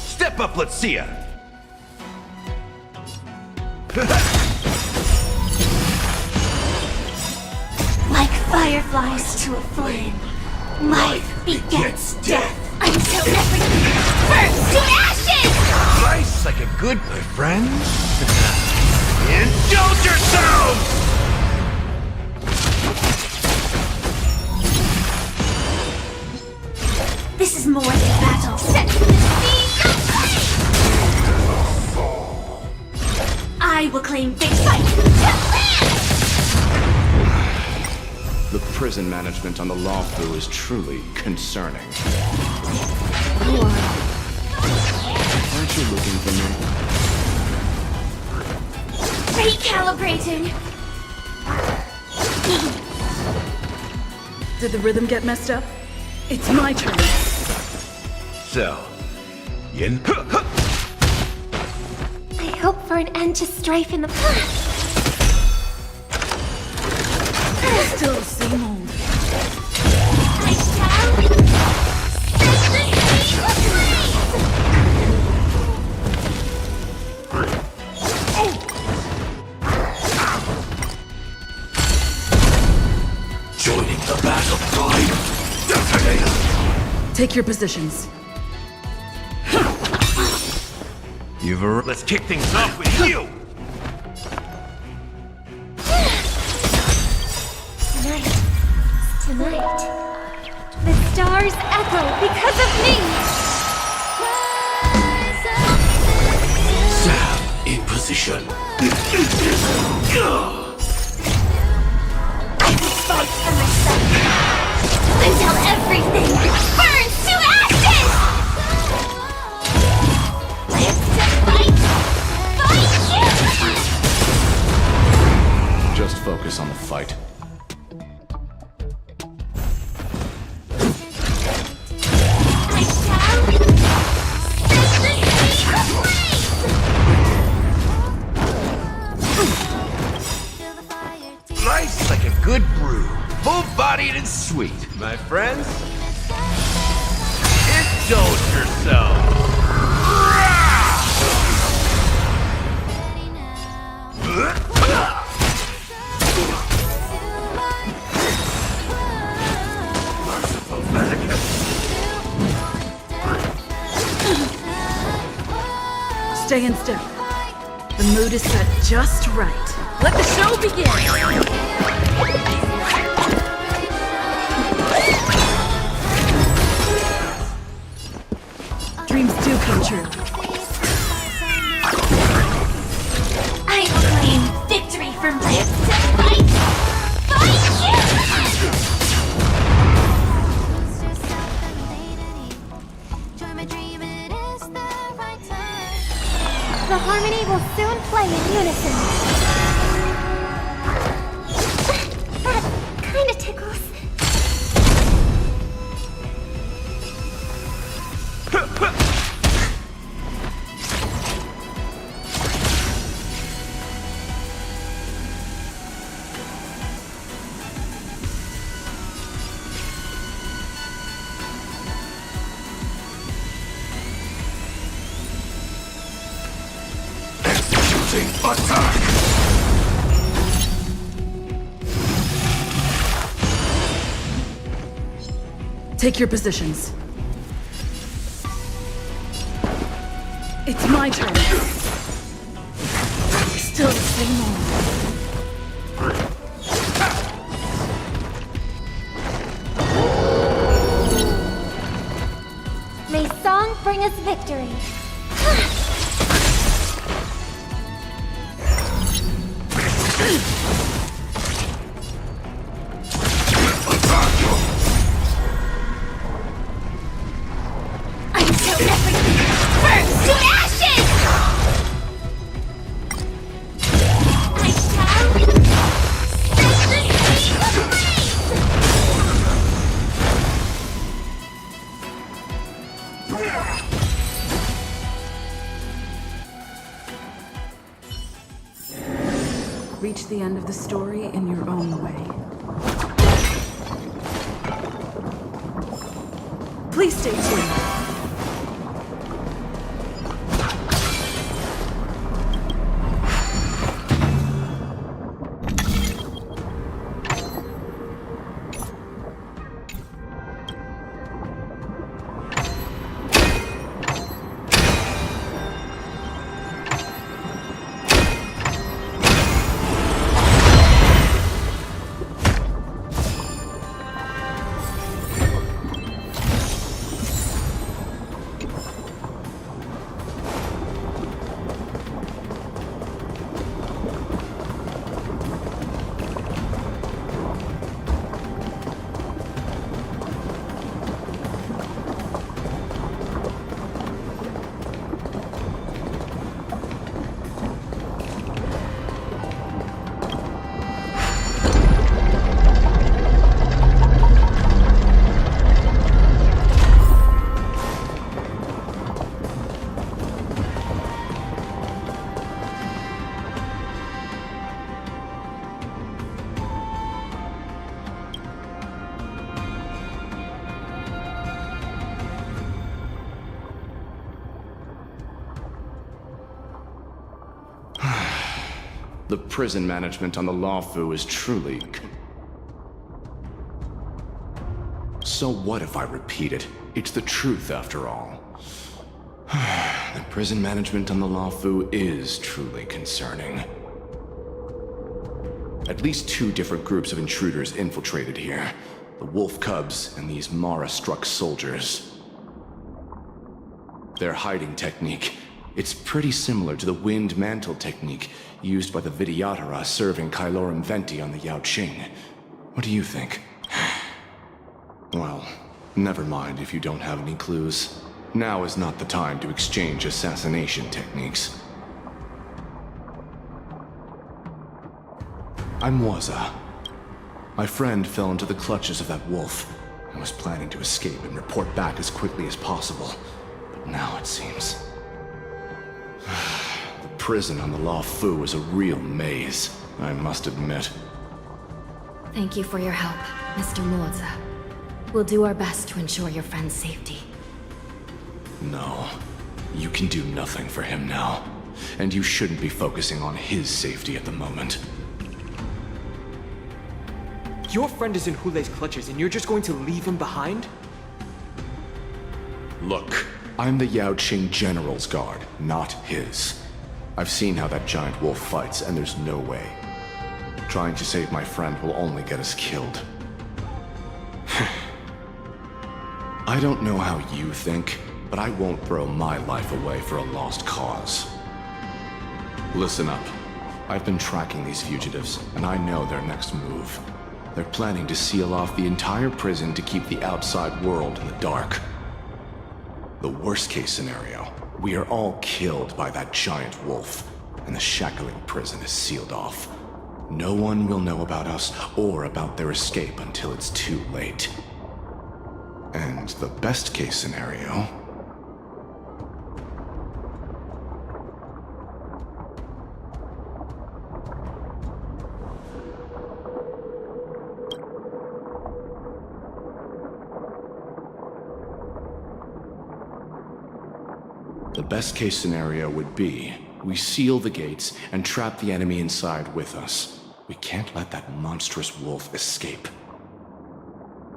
Step up, let's see ya. Like fireflies to a flame, life begets death until everything burns to ashes! Slice like a good, my friends. Indulge yourselves! This is more than battle. claim big fight to land! The prison management on the Lawfu is truly concerning. Who are you? Aren't you looking for me? Recalibrating! Did the rhythm get messed up? It's my turn. So, Yin. I hope for an end to strife in the past. Still the same old. I shall set the sea ablaze! Joining the battle cry. Detonator! Take your positions. Let's kick things off with you! Tonight, the stars echo because of me! Sam, in position. I will fight for myself until everything burns to ashes! Live to fight! Fight you! Just focus on the fight. I shall set the sea ablaze! Life's like a good brew, full-bodied and sweet, my friends. Indulge yourself. Stay in step. The mood is set just right. Let the show begin! Dreams do come true. I claim victory for life to fight! Fight you! The harmony will soon play in unison. That kinda tickles. Attack! Take your positions. It's my turn. Still the same old. May song bring us victory. Until everything burns to ashes! I shall set the sea ablaze! Reach the end of the story in your own way. Please stay tuned. The prison management on the Lawfu is truly... So what if I repeat it? It's the truth after all. The prison management on the Lawfu is truly concerning. At least 2 different groups of intruders infiltrated here. The Wolf Cubs and these Mara-struck soldiers. Their hiding technique, it's pretty similar to the Wind Mantle technique used by the Vidyadhara serving Kailorum Venti on the Yaoqing. What do you think? Well, never mind if you don't have any clues. Now is not the time to exchange assassination techniques. I'm Waza. My friend fell into the clutches of that wolf. I was planning to escape and report back as quickly as possible. But now it seems... The prison on the Lawfu is a real maze, I must admit. Thank you for your help, Mr. Muoza. We'll do our best to ensure your friend's safety. No. You can do nothing for him now. And you shouldn't be focusing on his safety at the moment. Your friend is in Hule's clutches and you're just going to leave him behind? Look, I'm the Yaoqing General's guard, not his. I've seen how that giant wolf fights, and there's no way. Trying to save my friend will only get us killed. I don't know how you think, but I won't throw my life away for a lost cause. Listen up. I've been tracking these fugitives, and I know their next move. They're planning to seal off the entire prison to keep the outside world in the dark. The worst-case scenario, we are all killed by that giant wolf, and the shackling prison is sealed off. No one will know about us or about their escape until it's too late. And the best-case scenario... The best-case scenario would be, we seal the gates and trap the enemy inside with us. We can't let that monstrous wolf escape.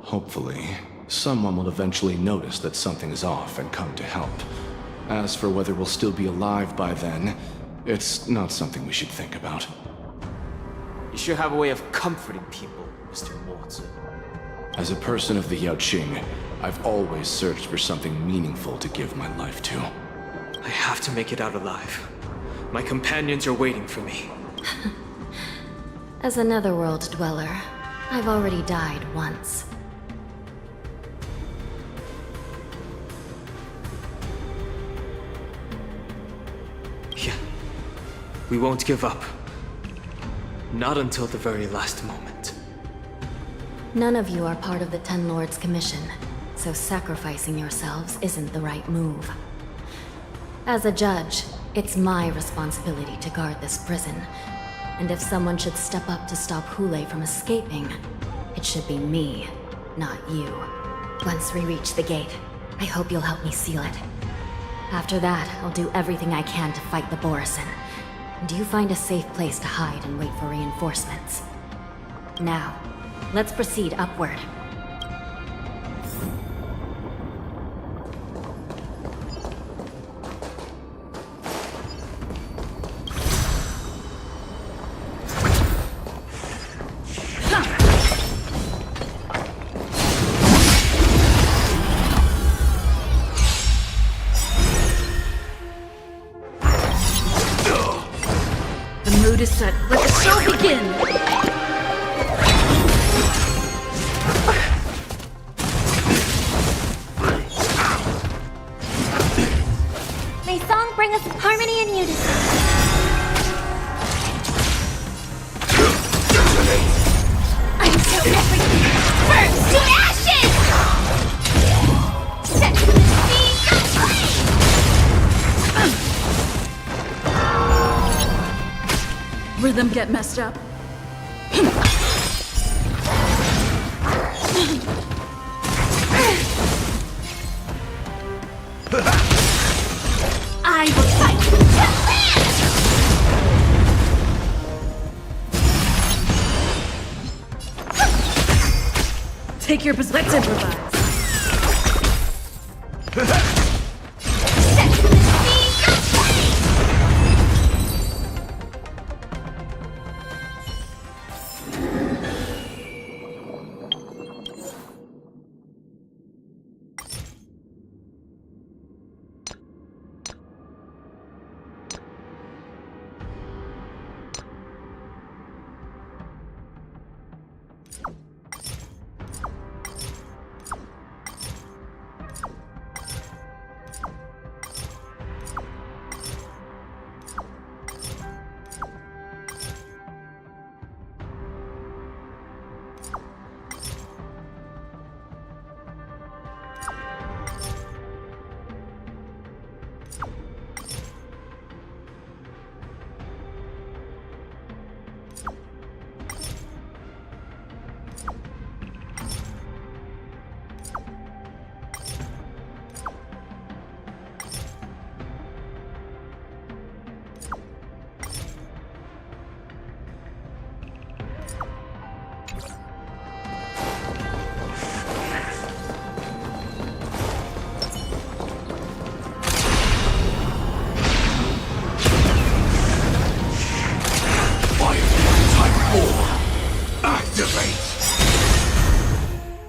Hopefully, someone will eventually notice that something is off and come to help. As for whether we'll still be alive by then, it's not something we should think about. You sure have a way of comforting people, Mr. Mortson. As a person of the Yaoqing, I've always searched for something meaningful to give my life to. I have to make it out alive. My companions are waiting for me. As a netherworld dweller, I've already died once. Yeah. We won't give up. Not until the very last moment. None of you are part of the Ten Lords' commission, so sacrificing yourselves isn't the right move. As a judge, it's my responsibility to guard this prison. And if someone should step up to stop Hule from escaping, it should be me, not you. Once we reach the gate, I hope you'll help me seal it. After that, I'll do everything I can to fight the Borisin. And you find a safe place to hide and wait for reinforcements. Now, let's proceed upward. Mood is set. Let the show begin! May song bring us harmony and unity. I'm so everything burns to ashes! Set to the speed of flame! Rhythm get messed up. I will fight to Take your position. Let's improvise.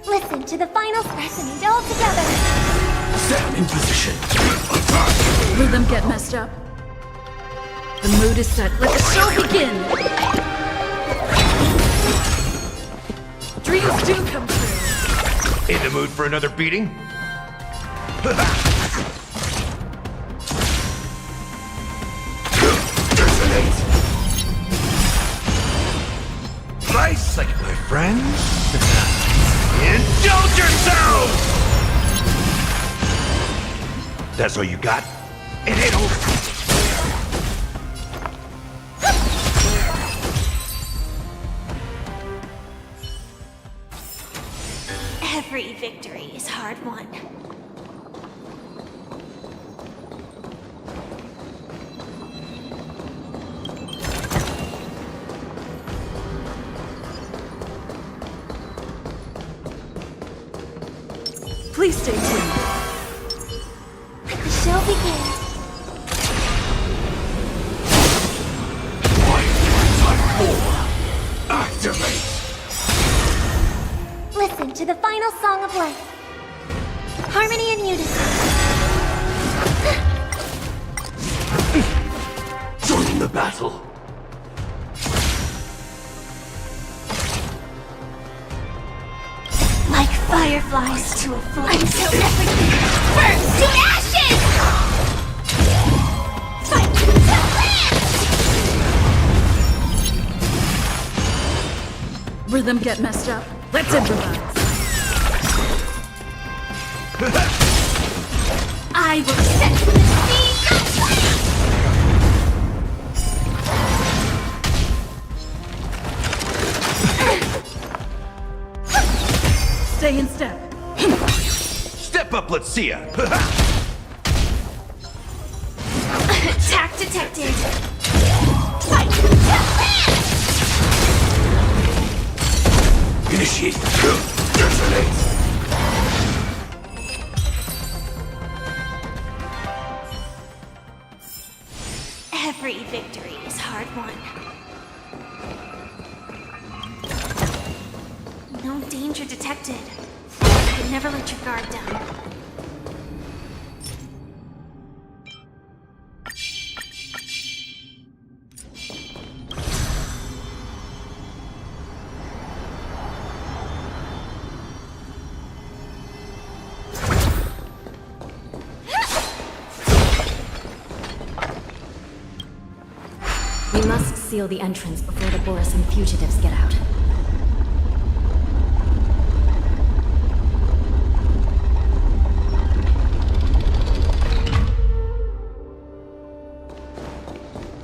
Listen to the final specimen all together. Stand in position. Rhythm get messed up. The mood is set. Let the show begin. Dreams do come true. In the mood for another beating? Nice, like my friends. Indulge yourself! That's all you got? It ain't over. Every victory is hard won. Please stay tuned. Let the show begin. Activate! Listen to the final song of life. Harmony and unison. Join the battle! Like fireflies to a flame. Until everything burns to ashes! Fight to last! Rhythm get messed up. Let's improvise. I will set the seas aflame! Stay in step. Step up, let's see ya. Attack detected! Fight to last! Initiate. Detonate. Every victory is hard won. No danger detected. But never let your guard down. We must seal the entrance before the Borisson fugitives get out.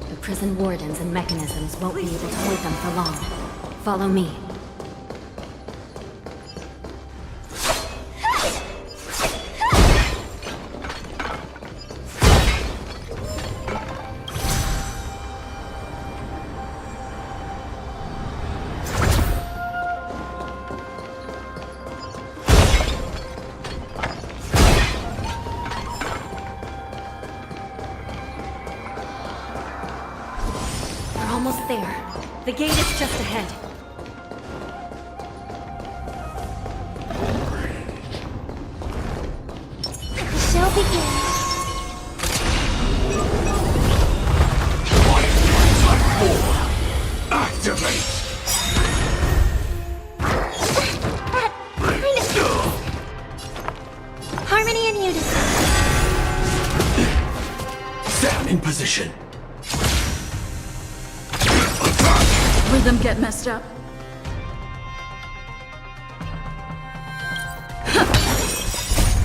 The prison wardens and mechanisms won't be able to hold them for long. Follow me. there. The gate is just ahead. The show begins. Activate! That kind of... Harmony and unison. Stand in position. Rhythm get messed up.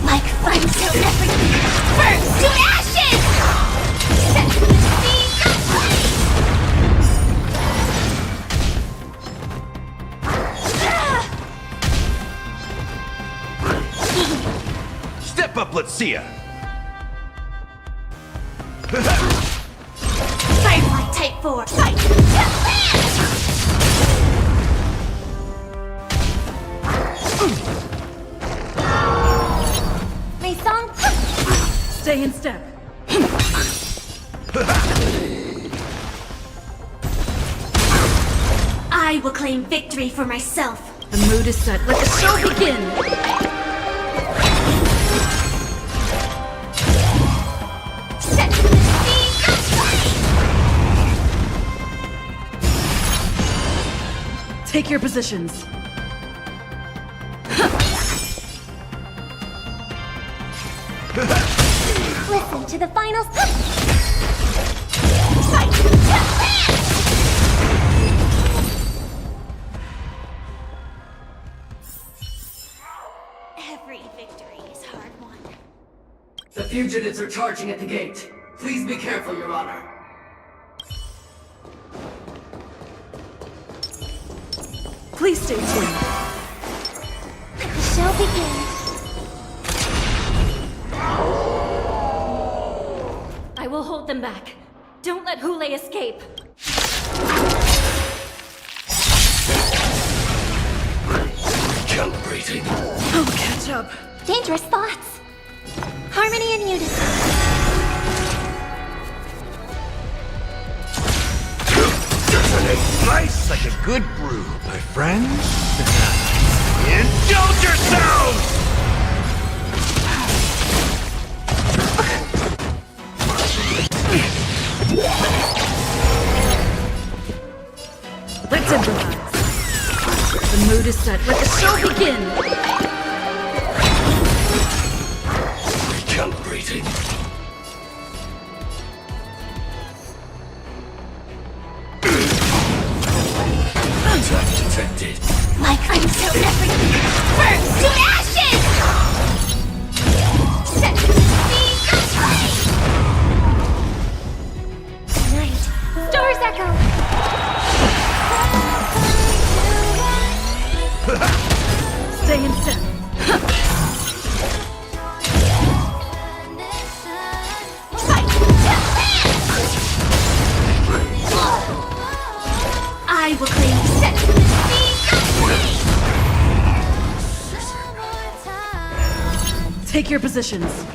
Like fun till everything burns to ashes! Set the speed of light! Step up, let's see ya. Firefly Type 4, fight! My song... Stay in step. I will claim victory for myself. The mood is set. Let the show begin! Set the speed of light! Take your positions. Listen to the final... Every victory is hard won. The fugitives are charging at the gate. Please be careful, Your Honor. Please stay tuned. The show begins. I will hold them back. Don't let Hule escape. Calibrating. I'll catch up. Dangerous thoughts. Harmony and unison. Detonate slice like a good brew, my friends. Indulge yourselves! Let's improvise. The mood is set. Let the show begin! Recalibrating. Attack detected. Like until everything burns to ashes! Set the speed of light! Tonight, stars echo! Stay in step. I will claim set the speed of light! Take your positions.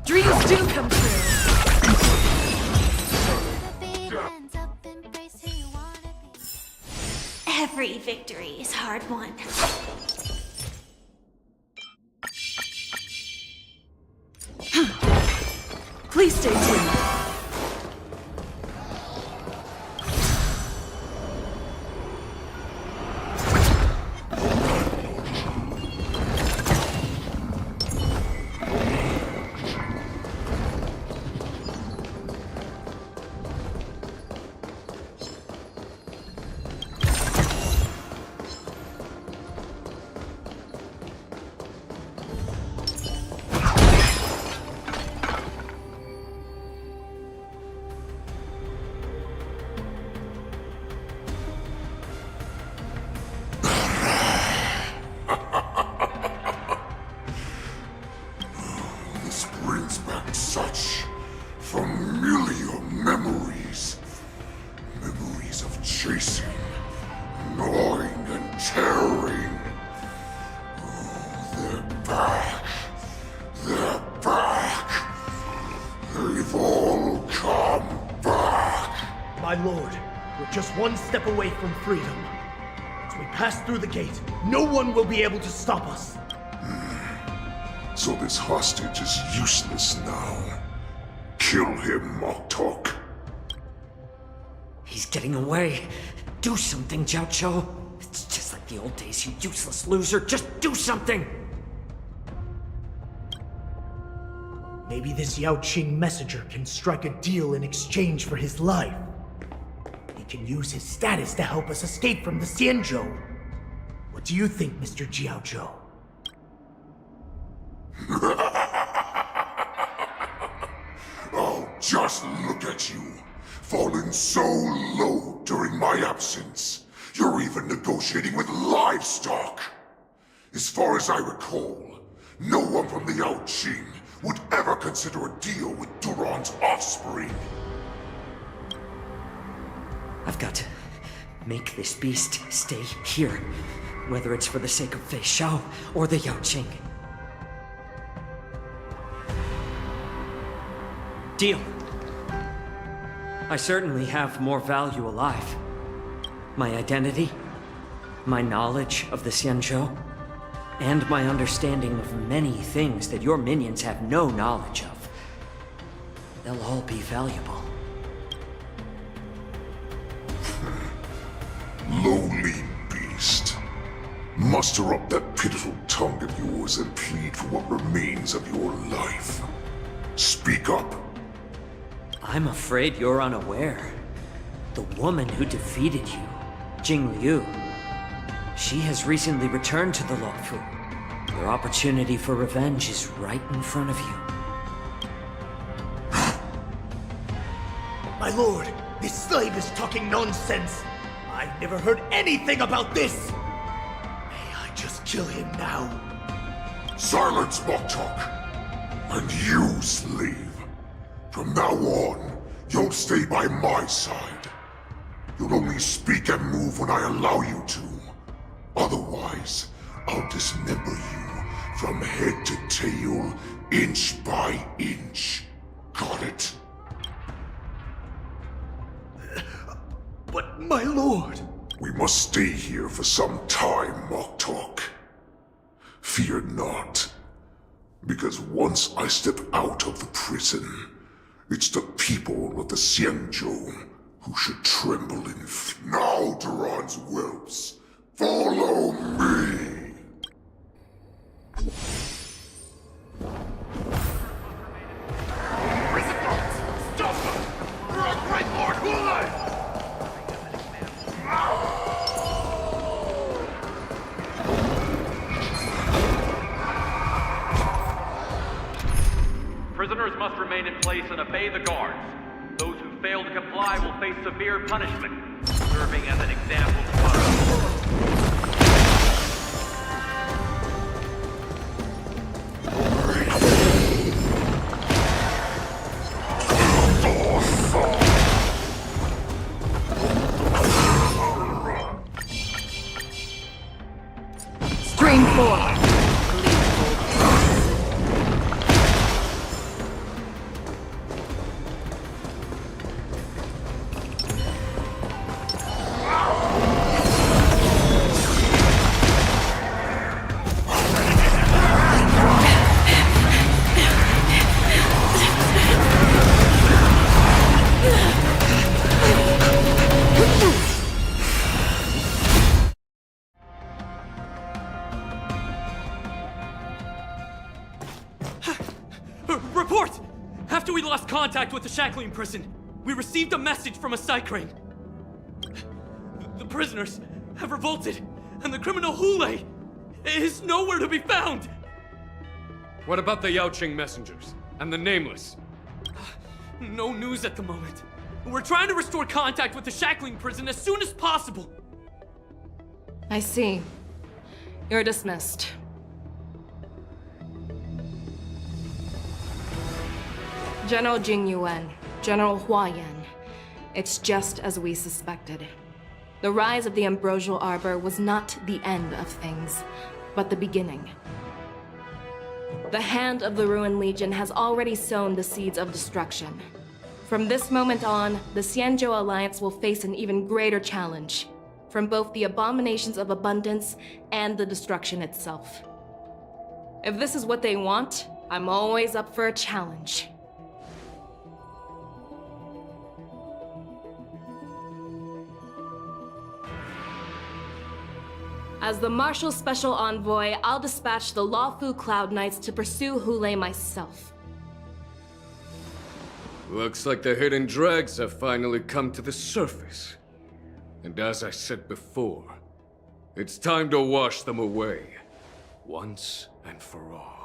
Dreams do come true. Every victory is hard won. Please stay tuned. This brings back such familiar memories. Memories of chasing, gnawing, and tearing. Oh, they're back. They're back. They've all come back. My lord, We're just one step away from freedom. As we pass through the gate, no one will be able to stop us. So this hostage is useless now. Kill him, Moktok. He's getting away. Do something, Jiao. It's just like the old days, you useless loser. Just do something! Maybe this Yao Qing messenger can strike a deal in exchange for his life. He can use his status to help us escape from the Xianzhou. What do you think, Mr. Jiaozhou? Oh, just look at you. Fallen so low during my absence. You're even negotiating with livestock. As far as I recall, no one from the Yao Qing would ever consider a deal with Duran's offspring. I've got to make this beast stay here, whether it's for the sake of Fei Shao or the Yao Qing. Deal. I certainly have more value alive. My identity, my knowledge of the Xianzhou, and my understanding of many things that your minions have no knowledge of. They'll all be valuable. Lowly beast. Muster up that pitiful tongue of yours and plead for what remains of your life. Speak up. I'm afraid you're unaware. The woman who defeated you, Jing Liu, she has recently returned to the Luofu. Your opportunity for revenge is right in front of you. My lord, this slave is talking nonsense. I've never heard anything about this. May I just kill him now? Silence, Moktok. And you, slave. From now on, you'll stay by my side. You'll only speak and move when I allow you to. Otherwise, I'll dismember you from head to tail, inch by inch. Got it? But my lord... We must stay here for some time, Moktok. Fear not. Because once I step out of the prison, it's the people of the Xianzhou who should tremble in fear. Now, Duran's whelps, follow me! Prison guards! Stop them! We're our great lord Hulai! Prisoners must remain in place and obey the guards. Those who fail to comply will face severe punishment, serving as an example to others. Stream 4. Report! After we lost contact with the shackling prison, we received a message from a Psycrane. The prisoners have revolted, and the criminal Hule is nowhere to be found! What about the Yao Qing messengers? And the Nameless? No news at the moment. We're trying to restore contact with the shackling prison as soon as possible. I see. You're dismissed. General Jing Yuan, General Hua Yan. It's just as we suspected. The rise of the Ambrosial Arbor was not the end of things, but the beginning. The hand of the Ruined Legion has already sown the seeds of destruction. From this moment on, the Xianzhou Alliance will face an even greater challenge, from both the abominations of abundance and the destruction itself. If this is what they want, I'm always up for a challenge. As the Marshal's special envoy, I'll dispatch the Lawfu Cloud Knights to pursue Hule myself. Looks like the hidden dregs have finally come to the surface. And as I said before, it's time to wash them away, once and for all.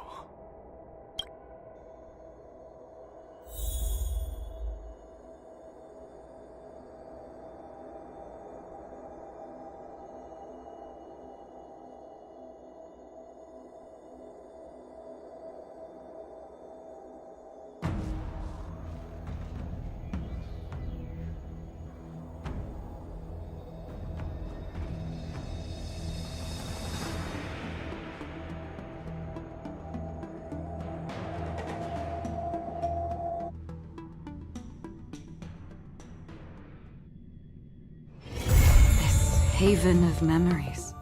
Haven of memories.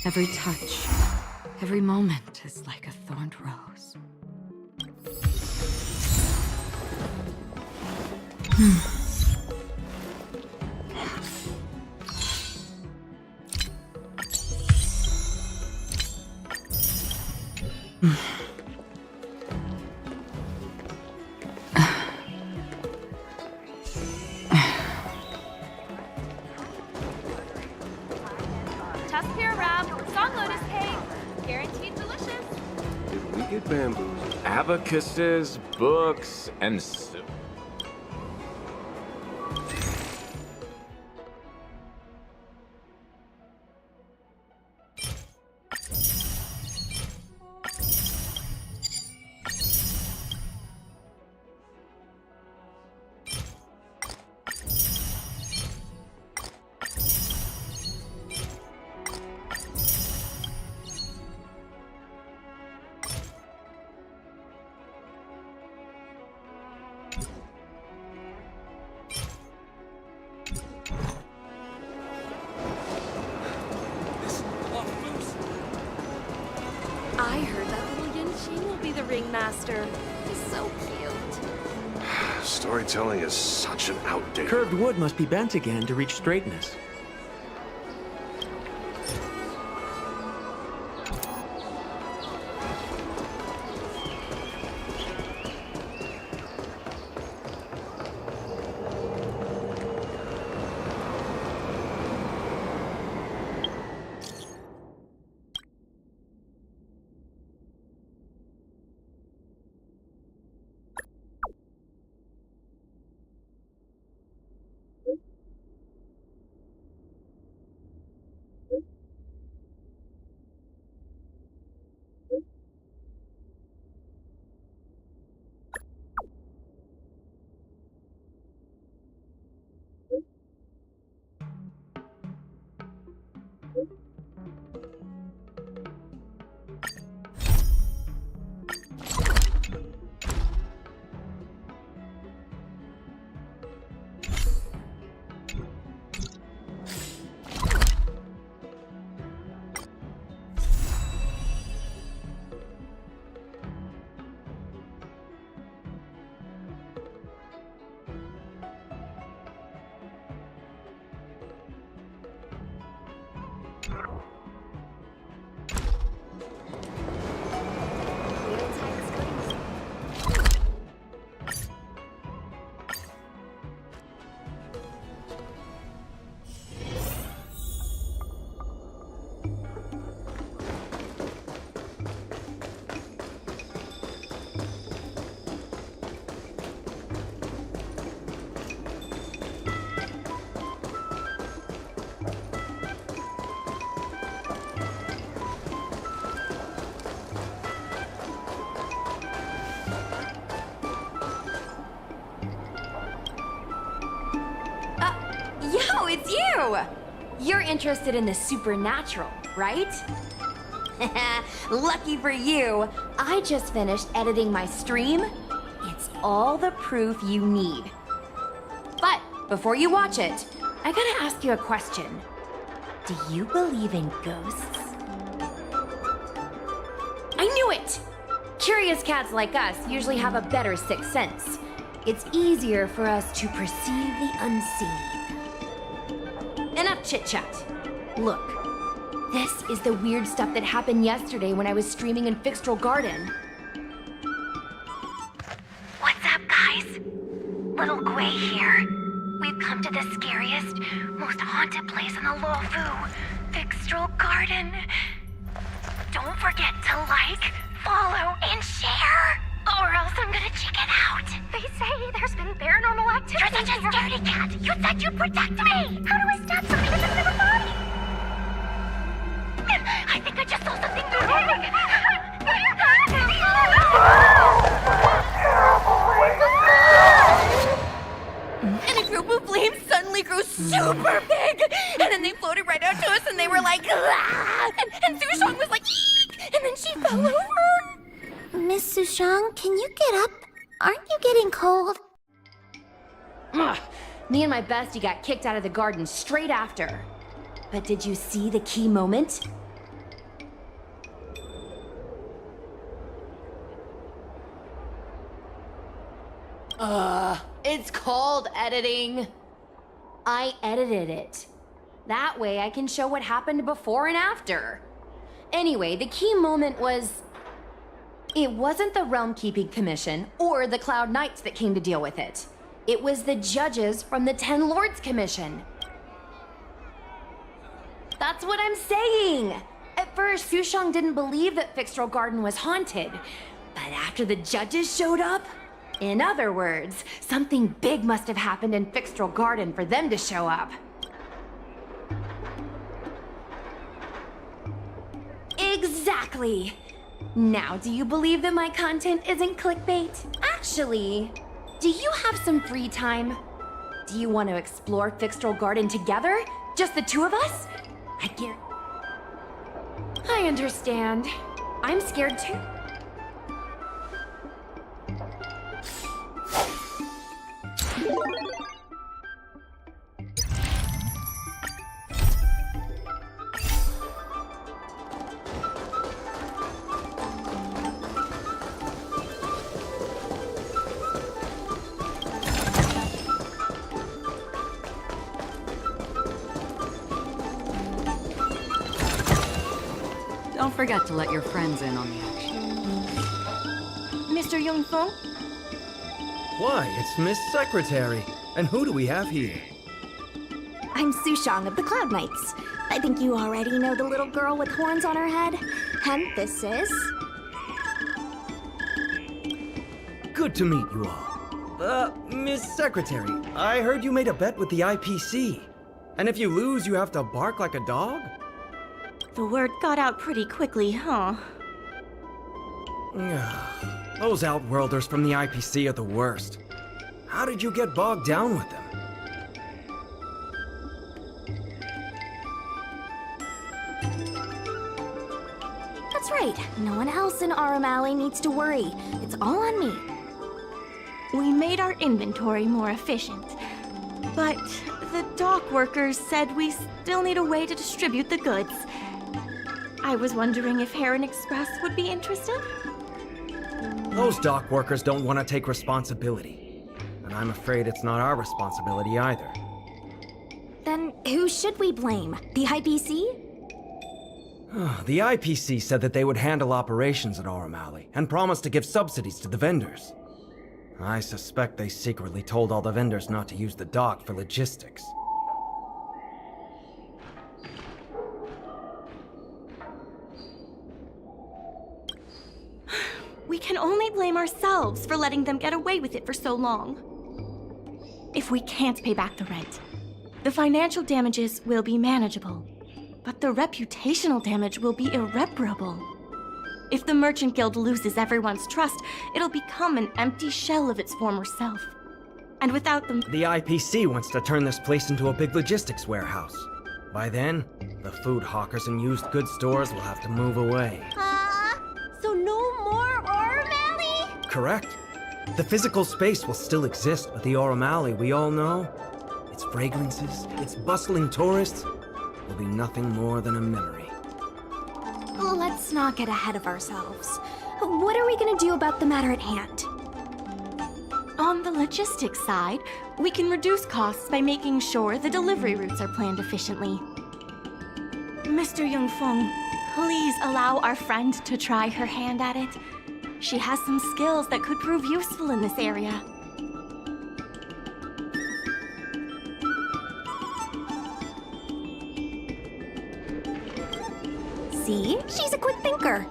Every touch, every moment is like a thorned rose. Bamboos, abacuses, books, and I heard that little Yin will be the ringmaster. He's so cute. Storytelling is such an outdated... Curved wood must be bent again to reach straightness. Yo, it's you! You're interested in the supernatural, right? Lucky for you, I just finished editing my stream, It's all the proof you need. But before you watch it, I gotta ask you a question. Do you believe in ghosts? I knew it! Curious cats like us usually have a better sixth sense. It's easier for us to perceive the unseen. Enough chit-chat. Look, this is the weird stuff that happened yesterday when I was streaming in Fixtral Garden. What's up, guys? Little Gwei here. We've come to the scariest, most haunted place in the Luofu, Fixtral Garden. Don't forget to like, follow, and share, or else I'm gonna check it out. They say there's been paranormal activity. You're such a scaredy cat. You said you'd protect me. How do I stop something that's in my body? I think I just saw something moving. And a group of flames suddenly grew super big! And then they floated right out to us and they were like, ah! And Sushong was like, eek! And then she fell over! Miss Sushang, can you get up? Aren't you getting cold? Ugh. Me and my bestie got kicked out of the garden straight after. But did you see the key moment? It's called editing. I edited it. That way I can show what happened before and after. Anyway, the key moment was... It wasn't the Realm Keeping Commission or the Cloud Knights that came to deal with it. It was the judges from the Ten Lords Commission. That's what I'm saying! At first, Sushang didn't believe that Fixtral Garden was haunted. But after the judges showed up... In other words, something big must have happened in Fixtral Garden for them to show up. Exactly! Now, do you believe that my content isn't clickbait? Actually, do you have some free time? Do you want to explore Fixtral Garden together? Just the two of us? I understand. I'm scared too. Don't forget to let your friends in on the action. Mr. Yongfeng? Why, it's Miss Secretary. And who do we have here? I'm Sushang of the Cloud Knights. I think you already know the little girl with horns on her head. And this is... Good to meet you all. Miss Secretary, I heard you made a bet with the IPC. And if you lose, you have to bark like a dog? The word got out pretty quickly, huh? Those Outworlders from the IPC are the worst. How did you get bogged down with them? That's right. No one else in Arum Alley needs to worry. It's all on me. We made our inventory more efficient. But the dock workers said we still need a way to distribute the goods. I was wondering if Heron Express would be interested? Those dock workers don't want to take responsibility. And I'm afraid it's not our responsibility either. Then who should we blame? The IPC? The IPC said that they would handle operations at Arum Alley and promised to give subsidies to the vendors. I suspect they secretly told all the vendors not to use the dock for logistics. We can only blame ourselves for letting them get away with it for so long. If we can't pay back the rent, the financial damages will be manageable, but the reputational damage will be irreparable. If the Merchant Guild loses everyone's trust, it'll become an empty shell of its former self. And without them... The IPC wants to turn this place into a big logistics warehouse. By then, the food hawkers and used goods stores will have to move away. So no more Arum Alley? Correct. The physical space will still exist, but the Aurum Alley we all know, its fragrances, its bustling tourists, will be nothing more than a memory. Let's not get ahead of ourselves. What are we gonna do about the matter at hand? On the logistics side, we can reduce costs by making sure the delivery routes are planned efficiently. Mr. Yongfeng, please allow our friend to try her hand at it. She has some skills that could prove useful in this area. See? She's a quick thinker.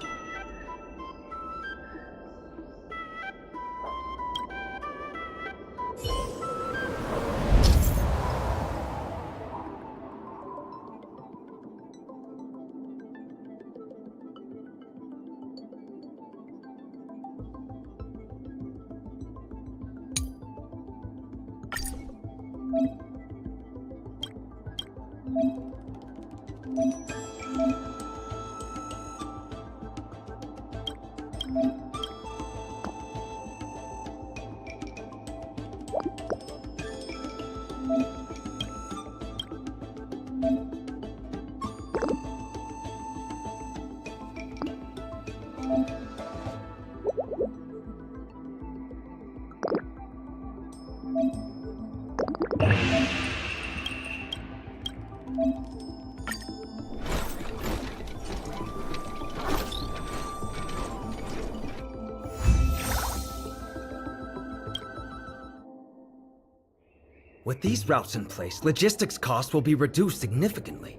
With these routes in place, logistics costs will be reduced significantly.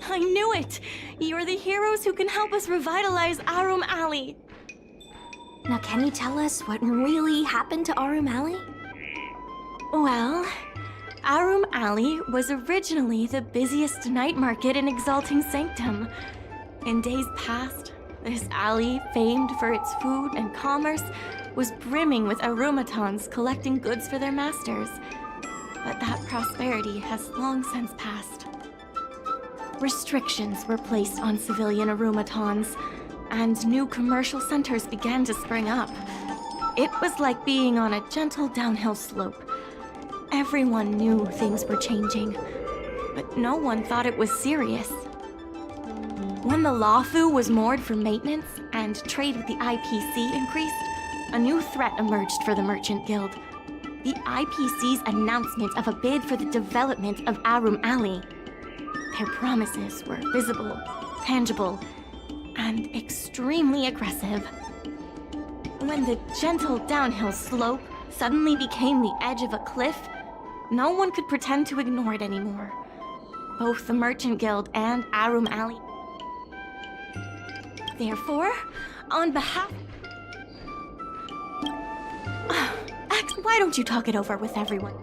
I knew it! You're the heroes who can help us revitalize Aurum Alley. Now, can you tell us what really happened to Aurum Alley? Well, Aurum Alley was originally the busiest night market in Exalting Sanctum. In days past, this alley, famed for its food and commerce, was brimming with aromatons collecting goods for their masters. But that prosperity has long since passed. Restrictions were placed on civilian aromatons, and new commercial centers began to spring up. It was like being on a gentle downhill slope. Everyone knew things were changing, but no one thought it was serious. When the Lawfu was moored for maintenance and trade with the IPC increased, a new threat emerged for the Merchant Guild. The IPC's announcement of a bid for the development of Aurum Alley. Their promises were visible, tangible, and extremely aggressive. When the gentle downhill slope suddenly became the edge of a cliff, no one could pretend to ignore it anymore. Both the Merchant Guild and Aurum Alley. Therefore, on behalf... Why don't you talk it over with everyone?